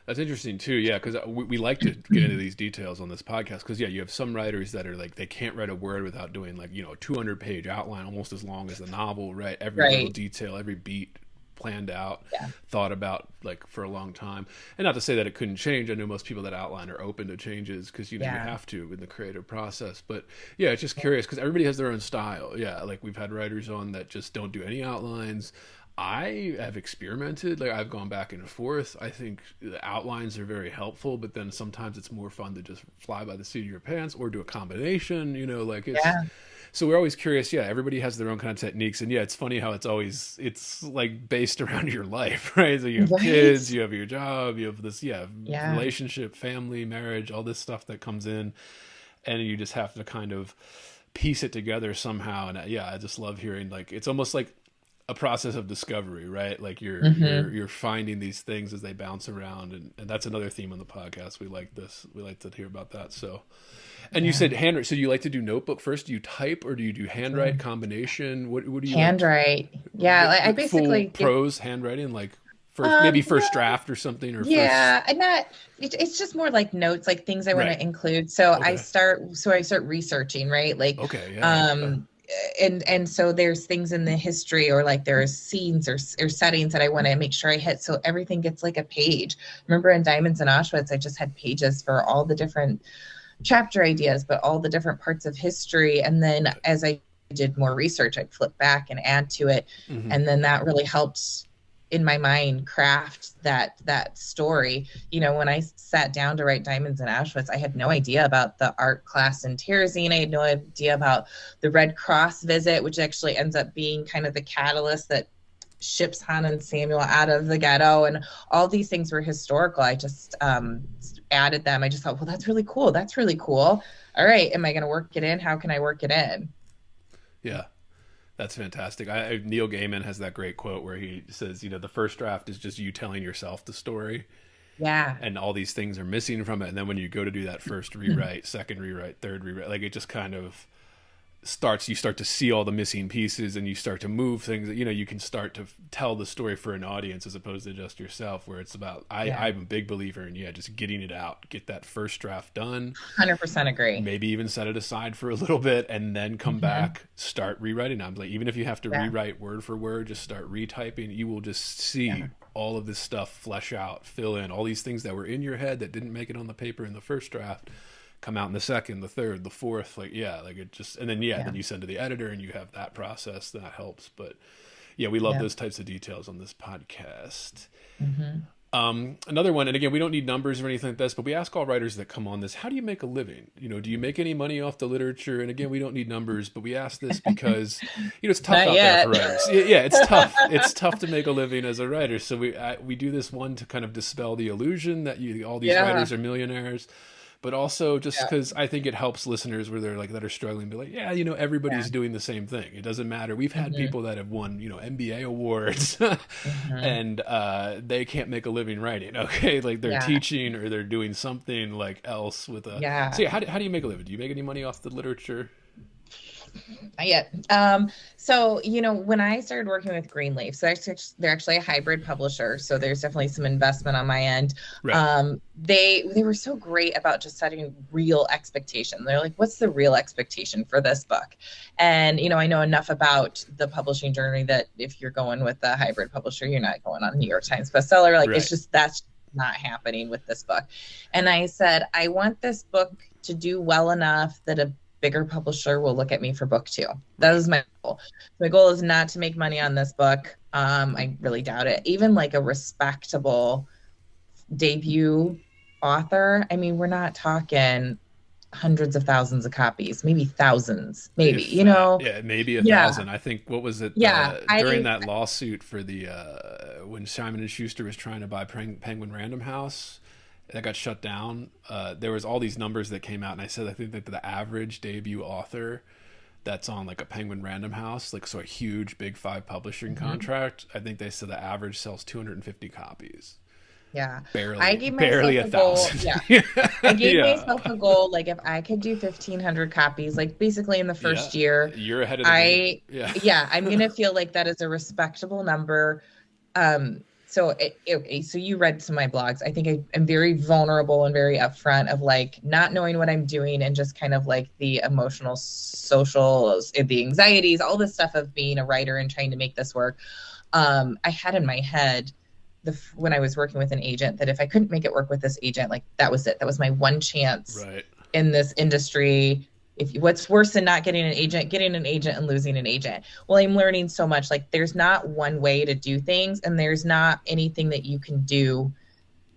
That's interesting too. Yeah. Cause we like to get into these details on this podcast. Cause you have some writers that are like, they can't write a word without doing like, a 200-page outline, almost as long as the novel, right? Every little detail, every beat planned out, thought about like for a long time. And not to say that it couldn't change. I know most people that outline are open to changes because you have to in the creative process. But yeah, it's just curious because everybody has their own style. Yeah, like we've had writers on that just don't do any outlines. I have experimented. Like I've gone back and forth. I think the outlines are very helpful, but then sometimes it's more fun to just fly by the seat of your pants or do a combination. Like it's. So we're always curious. Yeah, everybody has their own kind of techniques, and it's funny how it's like based around your life, right? So you have kids, you have your job, you have this, relationship, family, marriage, all this stuff that comes in, and you just have to kind of piece it together somehow. And I just love hearing like it's almost like a process of discovery, right? Like you're finding these things as they bounce around, and that's another theme on the podcast. We like to hear about that. So. And you said handwrite. So you like to do notebook first? Do you type or do you do handwrite combination? What do you handwrite? Like? Yeah, I basically full prose handwriting, like first draft or something, or and not. It's just more like notes, like things I want to include. So I start researching, right? Like and so there's things in the history, or like there's scenes or settings that I want to make sure I hit. So everything gets like a page. Remember in Diamonds in Auschwitz, I just had pages for all the different chapter ideas, but all the different parts of history. And then as I did more research, I'd flip back and add to it. And then that really helped in my mind craft that story. When I sat down to write Diamonds in Auschwitz, I had no idea about the art class in Terezin. I had no idea about the Red Cross visit, which actually ends up being kind of the catalyst that ships Han and Samuel out of the ghetto, and all these things were historical. I just added them. I just thought, well, that's really cool. All right, am I going to work it in? How can I work it in? Yeah, that's fantastic. Neil Gaiman has that great quote where he says, the first draft is just you telling yourself the story. Yeah. And all these things are missing from it. And then when you go to do that first rewrite, second rewrite, third rewrite, like it just kind of you start to see all the missing pieces, and you start to move things that you can start to tell the story for an audience as opposed to just yourself, where it's about I'm a big believer in just getting it out, get that first draft done, 100% agree, maybe even set it aside for a little bit and then come back, start rewriting. I'm like, even if you have to rewrite word for word, just start retyping. You will just see all of this stuff flesh out, fill in all these things that were in your head that didn't make it on the paper in the first draft. come out in the second, the third, the fourth, like, yeah, like it just, and then, then you send to the editor and you have that process that helps. But yeah, we love those types of details on this podcast. Another one, and again, we don't need numbers or anything like this, but we ask all writers that come on this, how do you make a living? You know, do you make any money off the literature? And again, we don't need numbers, but we ask this because, you know, it's tough out there for writers. Yeah, it's tough. It's tough to make a living as a writer. So we do this one to kind of dispel the illusion that all these writers are millionaires. But also just because I think it helps listeners where they're like, that are struggling, be like, yeah, you know, everybody's doing the same thing. It doesn't matter. We've had people that have won, you know, MBA awards and they can't make a living writing. Okay. Like they're teaching or they're doing something like else with a, so yeah, how do you make a living? Do you make any money off the literature? Not yet. So, you know, when I started working with Greenleaf, so they're actually a hybrid publisher. So there's definitely some investment on my end. Right. They were so great about just setting real expectation. They're like, what's the real expectation for this book? And, you know, I know enough about the publishing journey that if you're going with a hybrid publisher, you're not going on a New York Times bestseller. Like it's just, that's not happening with this book. And I said, I want this book to do well enough that a bigger publisher will look at me for book 2. That was my goal. My goal is not to make money on this book. I really doubt it. Even like a respectable debut author, I mean, we're not talking hundreds of thousands of copies, maybe thousands, maybe, you know. Yeah, maybe 1,000. I think, what was it? During that lawsuit for the, when Simon & Schuster was trying to buy Penguin Random House, that got shut down. There was all these numbers that came out, and I said I think that the average debut author that's on like a Penguin Random House, like so a huge Big 5 publishing contract, I think they said the average sells 250 copies. Yeah, barely. I gave myself a goal. Yeah, I gave myself a goal. Like if I could do 1,500 copies, like basically in the first year, you're ahead of the game. Yeah, I'm gonna feel like that is a respectable number. So you read some of my blogs. I think I'm very vulnerable and very upfront of like not knowing what I'm doing and just kind of like the emotional, social, the anxieties, all this stuff of being a writer and trying to make this work. I had in my head when I was working with an agent that if I couldn't make it work with this agent, like that was it. That was my one chance in this industry. What's worse than not getting an agent and losing an agent? Well, I'm learning so much. Like there's not one way to do things, and there's not anything that you can do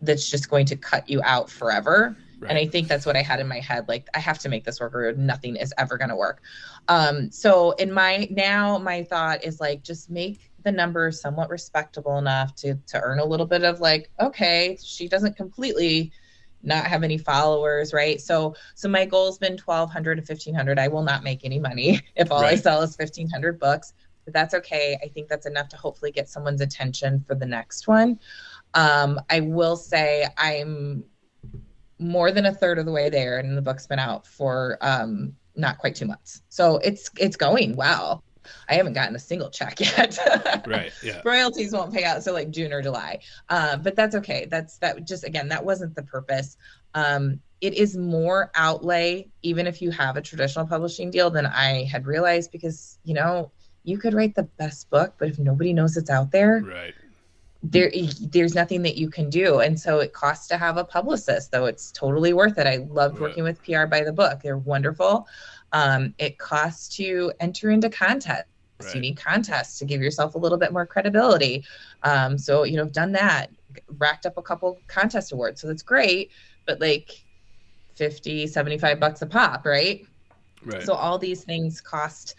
that's just going to cut you out forever. And I think that's what I had in my head. Like I have to make this work or nothing is ever going to work. So my thought is like, just make the number somewhat respectable enough to earn a little bit of like, okay, she doesn't completely not have any followers, right? So my goal's been 1,200 to 1,500. I will not make any money if all I sell is 1,500 books, but that's okay. I think that's enough to hopefully get someone's attention for the next one. I will say I'm more than a third of the way there, and the book's been out for not quite 2 months. So it's going well. I haven't gotten a single check yet. Right. Yeah. Royalties won't pay out till like June or July. But that's okay. That wasn't the purpose. It is more outlay, even if you have a traditional publishing deal, than I had realized, because, you know, you could write the best book, but if nobody knows it's out there, there's nothing that you can do. And so it costs to have a publicist, though it's totally worth it. I loved working with PR by the Book. They're wonderful. It costs to enter into contests. You need contests to give yourself a little bit more credibility. So, you know, I've done that, racked up a couple contest awards. So that's great, but like $50, $75 a pop, right? So all these things cost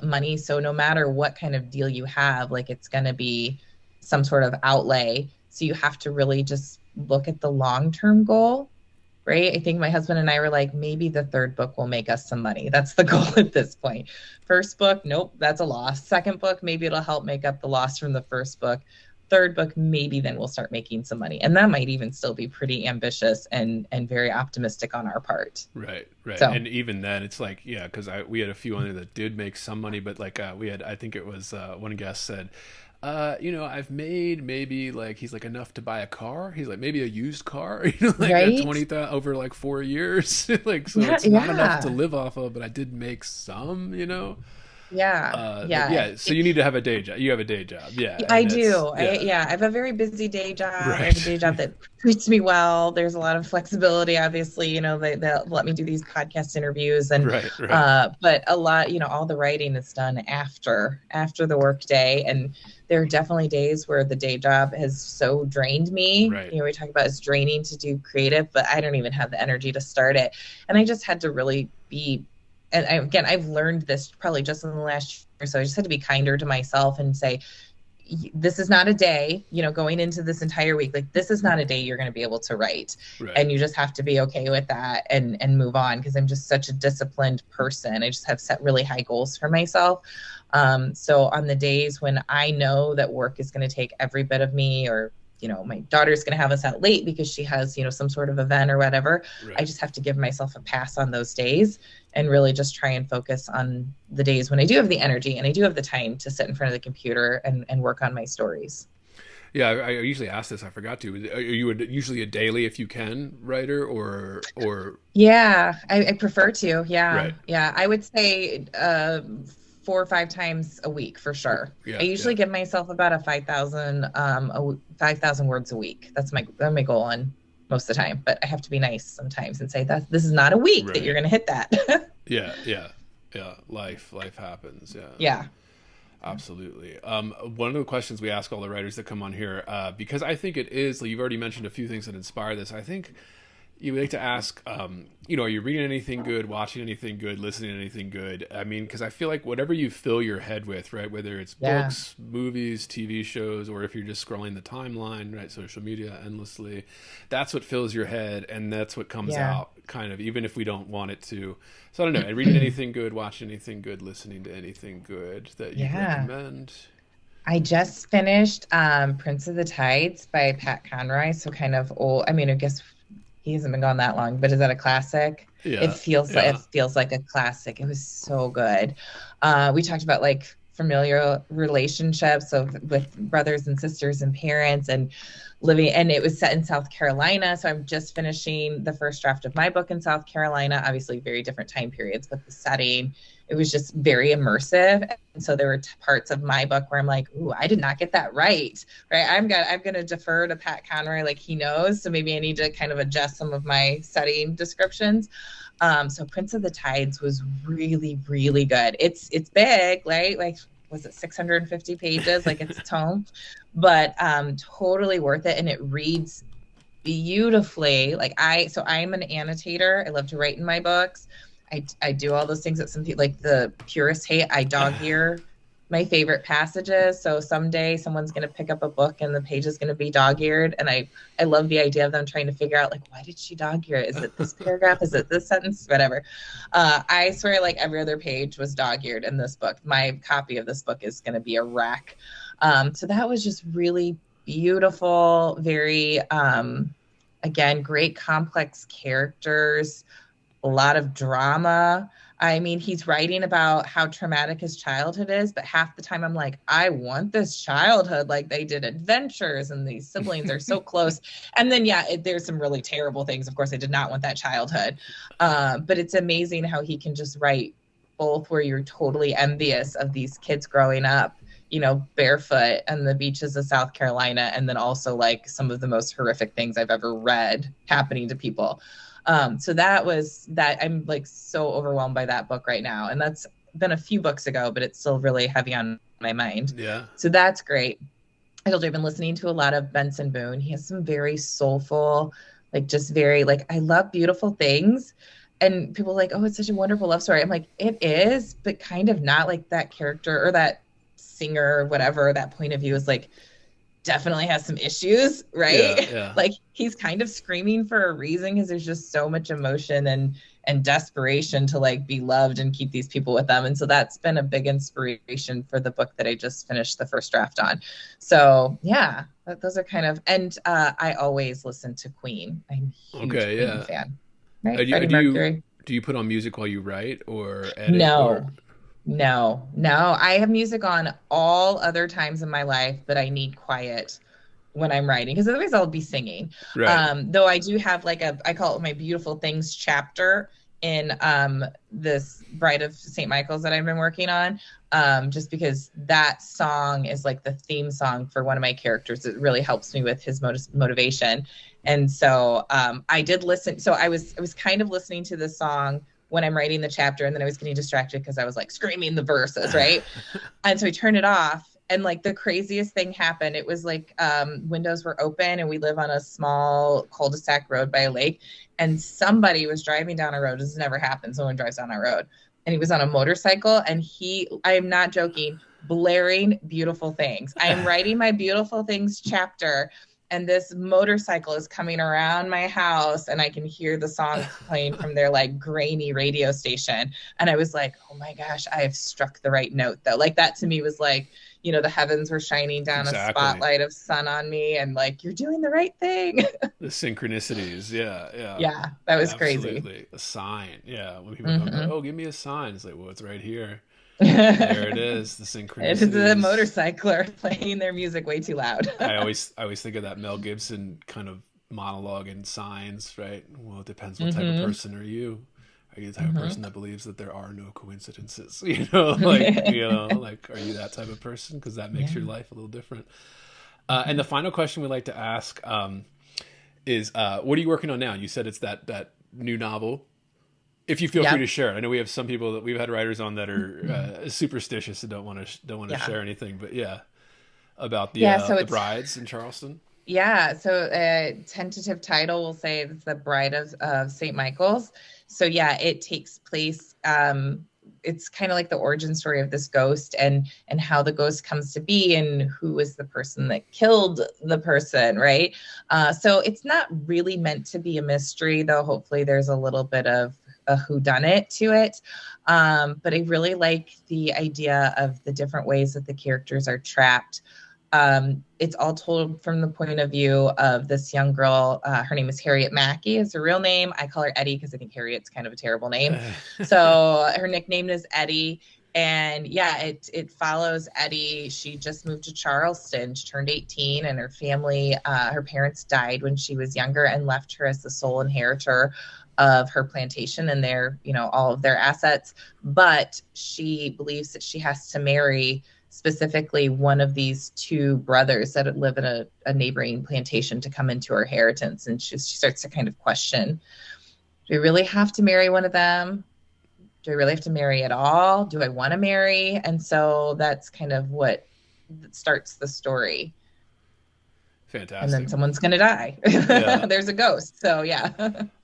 money. So no matter what kind of deal you have, like it's going to be some sort of outlay. So you have to really just look at the long-term goal. Right. I think my husband and I were like, maybe the third book will make us some money. That's the goal at this point. First book, nope, that's a loss. Second book, maybe it'll help make up the loss from the first book. Third book, maybe then we'll start making some money. And that might even still be pretty ambitious and very optimistic on our part. Right. So, and even then it's like, yeah, because we had a few on there that did make some money, but like I think it was one guest said, you know, I've made maybe like, he's like, enough to buy a car. He's like, maybe a used car, you know, like 20,000 over like 4 years. Like, so it's not enough to live off of, but I did make some, you know? Yeah. So you need to have a day job. You have a day job. Yeah. I And do. yeah. I have a very busy day job. I Right. have a day job that treats me well. There's a lot of flexibility, obviously, they'll let me do these podcast interviews and, Right. but a lot, all the writing is done after the work day. And there are definitely days where the day job has so drained me. Right. We talk about it's draining to do creative, but I don't even have the energy to start it. And I just had to really be, and I've learned this probably just in the last year or so. I just had to be kinder to myself and say, this is not a day, going into this entire week, like this is not a day you're going to be able to write. Right. And you just have to be okay with that and move on, because I'm just such a disciplined person. I just have set really high goals for myself. So on the days when I know that work is going to take every bit of me, or my daughter's going to have us out late because she has, some sort of event or whatever. Right. I just have to give myself a pass on those days and really just try and focus on the days when I do have the energy and I do have the time to sit in front of the computer and work on my stories. Yeah, I usually ask this. I forgot to. Are you usually a daily, if you can, writer, or? Yeah, I prefer to. Yeah, Right. Yeah. I would say 4 or 5 times a week for sure. Yeah, I usually give myself about a 5,000 words a week. That's my goal on most of the time. But I have to be nice sometimes and say that this is not a week that you're going to hit that. Yeah. Life happens. Yeah. Yeah. Absolutely. One of the questions we ask all the writers that come on here, because I think it is, like you've already mentioned a few things that inspire this. I think you like to ask, are you reading anything good, watching anything good, listening to anything good? I mean, because I feel like whatever you fill your head with, right, whether it's books, movies, TV shows, or if you're just scrolling the timeline, right, social media endlessly, that's what fills your head, and that's what comes out, kind of, even if we don't want it to. So I don't know, reading anything good, watching anything good, listening to anything good that you recommend? I just finished Prince of the Tides by Pat Conroy, so kind of old. I mean, I guess he hasn't been gone that long, but is that a classic? Yeah. It feels like a classic. It was so good. We talked about like familiar relationships with brothers and sisters and parents and living, and it was set in South Carolina. So I'm just finishing the first draft of my book in South Carolina, obviously very different time periods, but the setting, it was just very immersive. And so there were parts of my book where I'm like, ooh, I did not get that right. I'm going to defer to Pat Conroy, like he knows. So maybe I need to kind of adjust some of my setting descriptions. So Prince of the Tides was really, really good. It's big, right? Like, was it 650 pages? Like it's a tome, but totally worth it. And it reads beautifully. I'm an annotator. I love to write in my books. I do all those things that some people, like the purists hate. I dog ear my favorite passages. So someday someone's going to pick up a book and the page is going to be dog-eared. And I love the idea of them trying to figure out, like, why did she dog-ear it? Is it this paragraph? Is it this sentence? Whatever. I swear, like, every other page was dog-eared in this book. My copy of this book is going to be a wreck. So that was just really beautiful. Very, again, great complex characters, a lot of drama. I mean, he's writing about how traumatic his childhood is, but half the time I'm like, I want this childhood. Like they did adventures and these siblings are so close. And then, there's some really terrible things. Of course, I did not want that childhood. But it's amazing how he can just write both where you're totally envious of these kids growing up, barefoot on the beaches of South Carolina. And then also like some of the most horrific things I've ever read happening to people. So that was that. I'm like so overwhelmed by that book right now. And that's been a few books ago, but it's still really heavy on my mind. Yeah. So that's great. I've been listening to a lot of Benson Boone. He has some very soulful, like just very, like, I love beautiful things. And people are like, oh, it's such a wonderful love story. I'm like, it is, but kind of not. Like that character or that singer or whatever, that point of view is like, definitely has some issues, right? Yeah. Like he's kind of screaming for a reason because there's just so much emotion and desperation to like be loved and keep these people with them. And so that's been a big inspiration for the book that I just finished the first draft on. So yeah, those are kind of, and I always listen to Queen. I'm a huge Queen fan. Right? Freddie Mercury. Do you put on music while you write or edit? No. I have music on all other times in my life, but I need quiet when I'm writing because otherwise I'll be singing. Right. Though I do have like I call it my beautiful things chapter in this Bride of St. Michael's that I've been working on, just because that song is like the theme song for one of my characters. It really helps me with his motivation. And so I did listen. So I was kind of listening to this song when I'm writing the chapter, and then I was getting distracted because I was like screaming the verses, right? And so I turned it off, and like the craziest thing happened. It was like windows were open, and we live on a small cul-de-sac road by a lake, and somebody was driving down a road. This has never happened. Someone drives down our road, and he was on a motorcycle, and I am not joking, blaring Beautiful Things. I am writing my Beautiful Things chapter, and this motorcycle is coming around my house, and I can hear the song playing from their like grainy radio station. And I was like, oh my gosh, I have struck the right note though. Like that to me was like, you know, the heavens were shining down a spotlight of sun on me, and like, you're doing the right thing. The synchronicities. Yeah. Yeah, that was Absolutely. crazy. A sign. Yeah. When people come like, oh, give me a sign. It's like, well, it's right here. There it is. The synchronicities. It is the motorcycler playing their music way too loud. I always think of that Mel Gibson kind of monologue in Signs, right? Well, it depends what type of person are you. Are you the type of person that believes that there are no coincidences? You know, like, like, are you that type of person? Because that makes your life a little different. And the final question we like to ask is, what are you working on now? You said it's that new novel. If you feel free to share it. I know we have some people that we've had writers on that are superstitious and don't want to share anything. But about the brides in Charleston. Yeah, so a tentative title will say it's the Bride of St. Michael's. So yeah, it takes place. It's kind of like the origin story of this ghost and how the ghost comes to be and who is the person that killed the person, right? So it's not really meant to be a mystery, though. Hopefully, there's a little bit of a whodunit to it. But I really like the idea of the different ways that the characters are trapped. It's all told from the point of view of this young girl. Her name is Harriet Mackey is her real name. I call her Eddie because I think Harriet's kind of a terrible name. So her nickname is Eddie. And yeah, it follows Eddie. She just moved to Charleston. She turned 18, and her family, her parents died when she was younger and left her as the sole inheritor of her plantation and their, all of their assets. But she believes that she has to marry specifically one of these two brothers that live in a neighboring plantation to come into her inheritance. And she starts to kind of question, do I really have to marry one of them? Do I really have to marry at all? Do I want to marry? And so that's kind of what starts the story. Fantastic. And then someone's going to die. Yeah. There's a ghost. So yeah.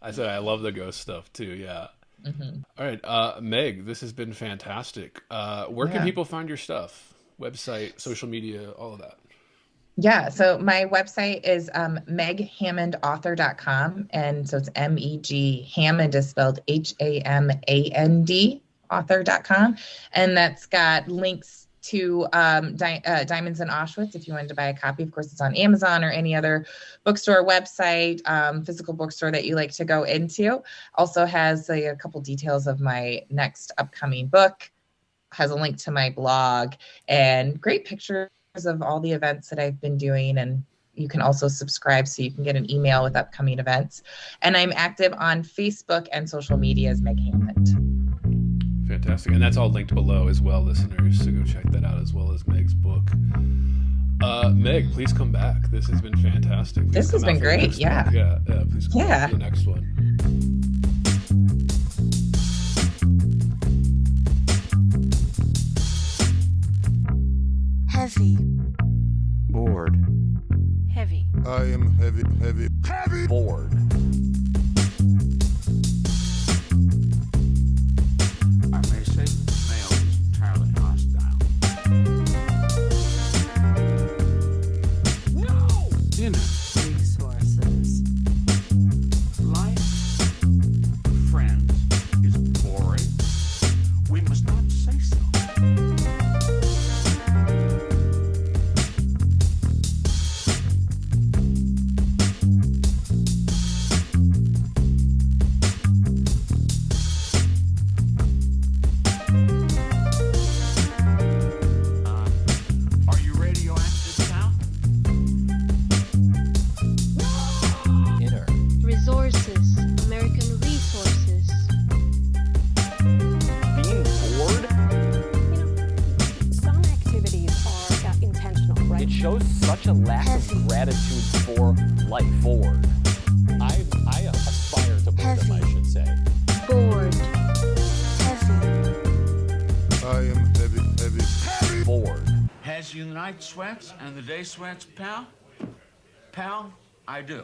I love the ghost stuff too. Yeah. Mm-hmm. All right. Meg, this has been fantastic. Where can people find your stuff? Website, social media, all of that. Yeah. So my website is meghamandauthor.com. And so it's MEG. Hamand is spelled HAMAND author.com. And that's got links to Diamonds in Auschwitz. If you wanted to buy a copy, of course, it's on Amazon or any other bookstore, website, physical bookstore that you like to go into. Also has a couple details of my next upcoming book, has a link to my blog, and great pictures of all the events that I've been doing. And you can also subscribe so you can get an email with upcoming events. And I'm active on Facebook and social media as Meg Hamand. Fantastic. And that's all linked below as well, listeners. So go check that out as well as Meg's book. Meg, please come back. This has been fantastic. Please this has been great. Yeah. Yeah. Please come back for the next one. Heavy. Bored. Heavy. I am heavy, heavy, heavy. Bored. I may say that the male is entirely hostile. No! Resources. Life, friends, is boring. We must not say so. It shows such a lack of gratitude for life. Bored. I aspire to boredom, I should say. Bored. Heavy. I am heavy. Bored. Has you the night sweats and the day sweats, pal? Pal, I do.